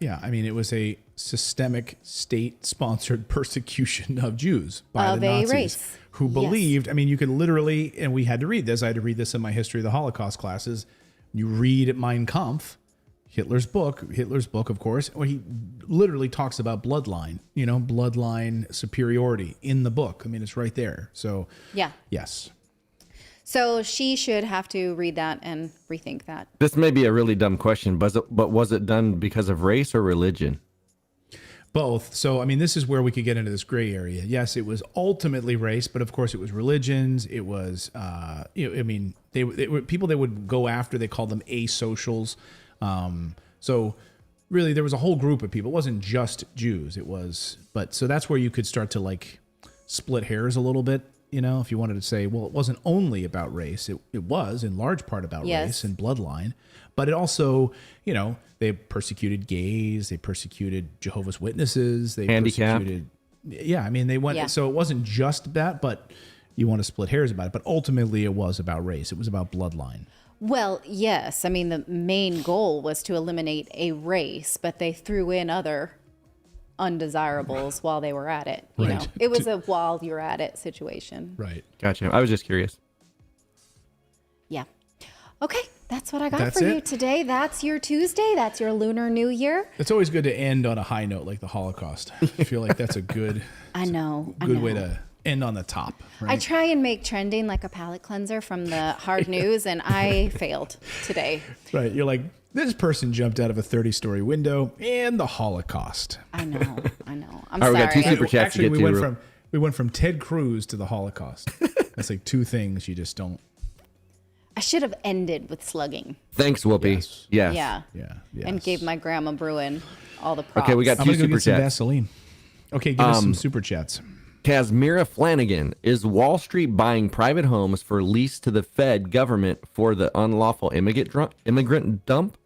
Yeah, I mean, it was a systemic state-sponsored persecution of Jews by Of the a Nazis race. who believed, I mean, you could literally, and we had to read this, I had to read this in my history of the Holocaust classes. You read Mein Kampf, Hitler's book, of course, where he literally talks about bloodline, bloodline superiority in the book. I mean, it's right there. So, Yeah. yes. So she should have to read that and rethink that. This may be a really dumb question, but was it done because of race or religion? Both. So, I mean, this is where we could get into this gray area. Yes, it was ultimately race, but of course it was religions. It was, I mean, they were people they would go after. They called them asocials. So really there was a whole group of people. It wasn't just Jews. It was, but so that's where you could start to like split hairs a little bit. If you wanted to say, well, it wasn't only about race. It was in large part about race and bloodline, but it also, they persecuted gays, they persecuted Jehovah's Witnesses, they persecuted. Yeah, I mean, they went. So it wasn't just that, but you want to split hairs about it. But ultimately, it was about race. It was about bloodline. Well, yes. I mean, the main goal was to eliminate a race, but they threw in other undesirables while they were at it. It was a while you're at it situation. Right. Gotcha. I was just curious. Yeah. Okay. That's what I got for you today. That's your Tuesday. That's your Lunar New Year. It's always good to end on a high note like the Holocaust. I feel like that's a good good way to end on the top. Right? I try and make trending like a palate cleanser from the hard news, and I failed today. Right. You're like, this person jumped out of a 30-story window and the Holocaust. I know. I'm All right, sorry. we got two super chats Actually, to get to. we went from Ted Cruz to the Holocaust. That's like two things you just don't. I should have ended with slugging. Thanks, Whoopi. Yes. Yeah. Yeah. And gave my grandma Bruin all the props. Okay, we got I'm two gonna go super get some chats. Vaseline. Okay, give us some super chats. Casmira Flanagan, is Wall Street buying private homes for lease to the Fed government for the unlawful immigrant dump?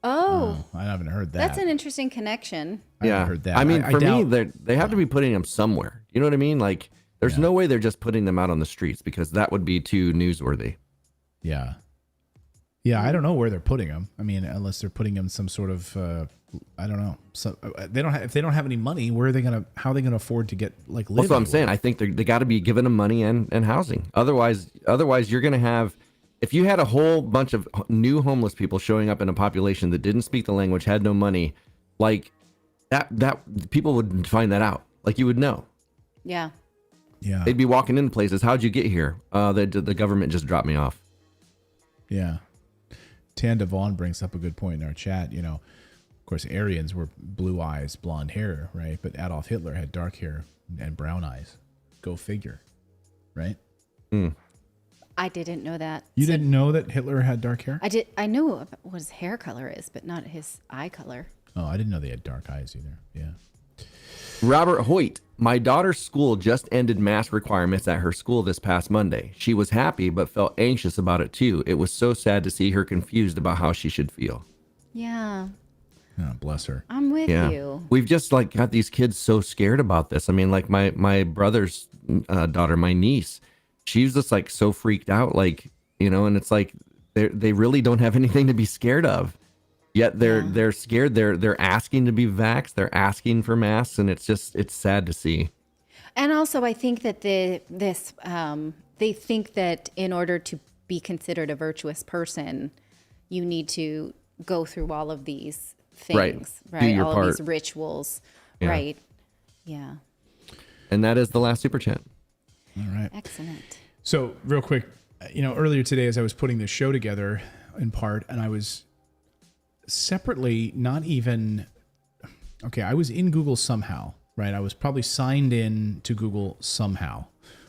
Oh, I haven't heard that. that's an interesting connection. I haven't heard that. I mean, I for doubt- me, they have to be putting them somewhere. You know what I mean? Like, there's no way they're just putting them out on the streets because that would be too newsworthy. Yeah. Yeah, I don't know where they're putting them. I mean, unless they're putting them some sort of, I don't know. So they don't. If they don't have any money, where are they gonna? How are they gonna afford to get like? That's what I'm saying. I think they got to be giving them money and housing. Otherwise, you're gonna have. If you had a whole bunch of new homeless people showing up in a population that didn't speak the language, had no money, like that people would find that out. Like you would know. Yeah. Yeah. They'd be walking into places. How'd you get here? The government just dropped me off. Yeah. Tanda Vaughn brings up a good point in our chat. Of course, Aryans were blue eyes, blonde hair, right? But Adolf Hitler had dark hair and brown eyes. Go figure, right? I didn't know that. You didn't know that Hitler had dark hair? I know what his hair color is, but not his eye color. Oh, I didn't know they had dark eyes either. Yeah. Robert Hoyt, my daughter's school just ended mask requirements at her school this past Monday. She was happy, but felt anxious about it too. It was so sad to see her confused about how she should feel. Yeah. Oh, bless her. I'm with you. We've just like got these kids so scared about this. I mean, like my brother's daughter, my niece, she's just like so freaked out, like, and it's like they really don't have anything to be scared of. Yet they're scared. They're asking to be vaxxed. They're asking for masks, and it's sad to see. And also, I think that they think that in order to be considered a virtuous person, you need to go through all of these things, right? Do your all part. of these rituals, Yeah. right? Yeah. And that is the last super chat. All right. Excellent. So real quick, earlier today, as I was putting this show together in part, and I was separately, I was in Google somehow, right? I was probably signed in to Google somehow,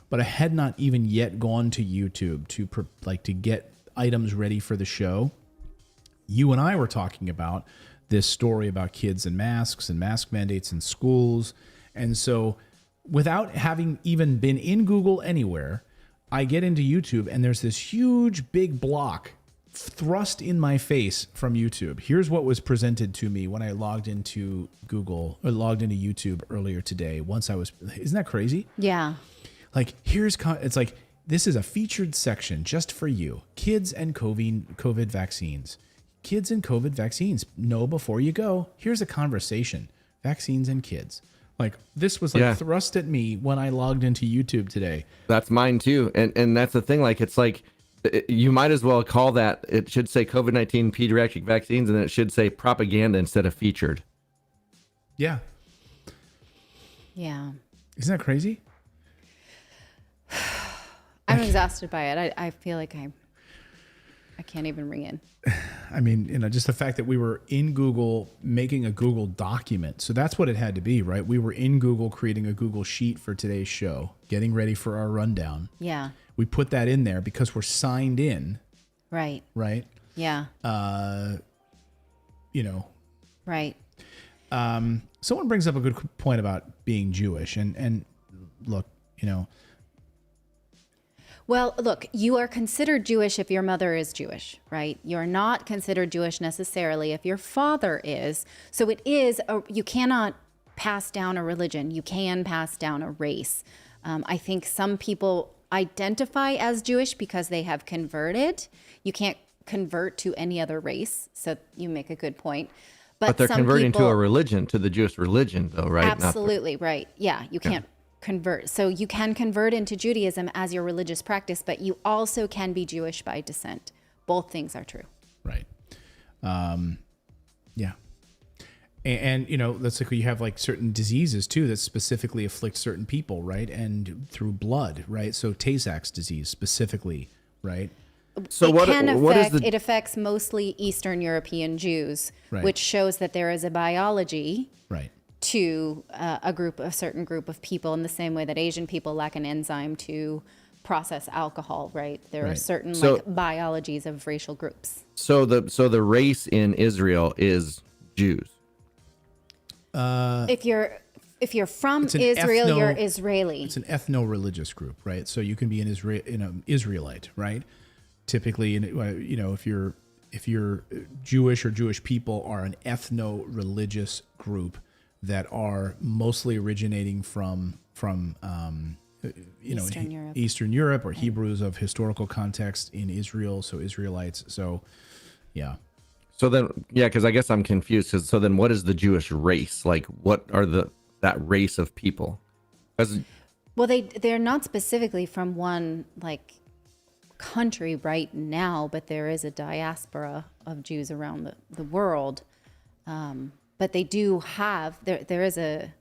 but I had not even yet gone to YouTube to get items ready for the show. You and I were talking about this story about kids and masks and mask mandates in schools. And so without having even been in Google anywhere, I get into YouTube and there's this huge big block thrust in my face from YouTube. Here's what was presented to me when I logged into YouTube earlier today. Isn't that crazy? Yeah. Like it's like, this is a featured section just for you. Kids and COVID vaccines. Kids and COVID vaccines. Know before you go. Here's a conversation. Vaccines and kids. Like this was thrust at me when I logged into YouTube today. That's mine too. And that's the thing. Like, it's like, you might as well call that, it should say COVID-19 pediatric vaccines, and it should say propaganda instead of featured. Yeah. Yeah. Isn't that crazy? I'm exhausted by it. I feel like I I can't even ring in. I mean, just the fact that we were in Google making a Google document. So that's what it had to be, right? We were in Google creating a Google sheet for today's show, getting ready for our rundown. Yeah. We put that in there because we're signed in, Right. right? Yeah. Right. Someone brings up a good point about being Jewish. And look, Well, look, you are considered Jewish if your mother is Jewish, right? You're not considered Jewish necessarily if your father is. So you cannot pass down a religion. You can pass down a race. I think some people identify as Jewish because they have converted. You can't convert to any other race. So you make a good point. But they're some converting to people- a religion, to the Jewish religion, though, right? Absolutely, right. Yeah, you can't convert. So you can convert into Judaism as your religious practice, but you also can be Jewish by descent. Both things are true. right. Yeah. And let's say you have like certain diseases too that specifically afflict certain people, right? And through blood, right? So Tay-Sachs disease specifically, right? So It affects mostly Eastern European Jews, Right. which shows that there is a biology Right. to a certain group of people in the same way that Asian people lack an enzyme to process alcohol, right? There are Right. certain So- biologies of racial groups. So the race in Israel is Jews. If you're from It's an Israel, you're Israeli. It's an ethno-religious group, right? So you can be an Israelite, right? Typically, if you're Jewish or Jewish people are an ethno-religious group that are mostly originating from Eastern Europe. Eastern Europe or Hebrews of historical context in Israel, so Israelites. So, yeah. So then, yeah, because I guess I'm confused. So then, what is the Jewish race? Like, what are that race of people? 'Cause- Well, they're not specifically from one country right now, but there is a diaspora of Jews around the world. But they do have there is a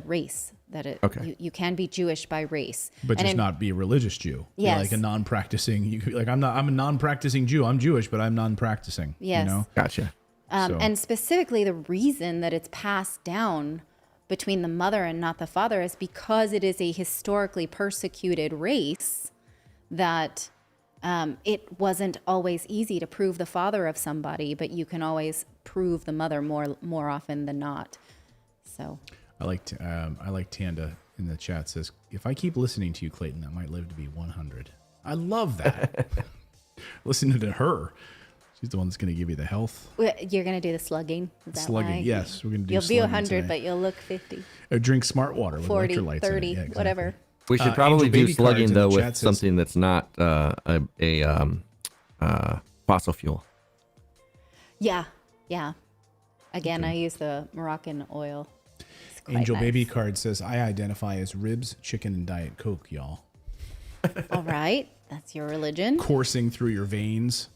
race that Okay. you can be Jewish by race, But And just not be a religious Jew. You're Yes. like a non-practicing. I'm a non-practicing Jew. I'm Jewish, but I'm non-practicing. Yes. Gotcha. So- And specifically, the reason that it's passed down between the mother and not the father is because it is a historically persecuted race that it wasn't always easy to prove the father of somebody, but you can always prove the mother more often than not. So I like Tanda in the chat says, if I keep listening to you, Clayton, I might live to be 100. I love that. Listening to her. She's the one that's going to give you the health. you're going to do the slugging? Is that Slugging, why? yes. We're going to do You'll be slugging 100, today. but you'll look 50, Drink smart water with 40, electrolytes 30, in it. Yeah, exactly. whatever. We should probably Angel do Baby slugging Cards in though the with chat says- something that's not fossil fuel. Yeah. Again, I use the Moroccan oil. It's quite Angel nice. Baby Card says, I identify as ribs, chicken, and Diet Coke, y'all. All right. That's your religion. Coursing through your veins.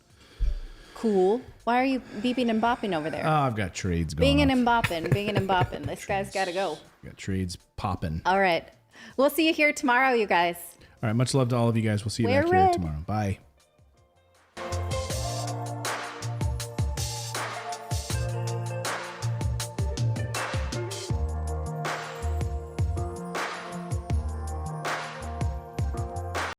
Cool. Why are you beeping and bopping over there? Oh, I've got trades going Binging off. and bopping. This guy's got to go. Got trades popping. All right. We'll see you here tomorrow, you guys. All right, much love to all of you guys. We'll see you Wear back here red. tomorrow. Bye.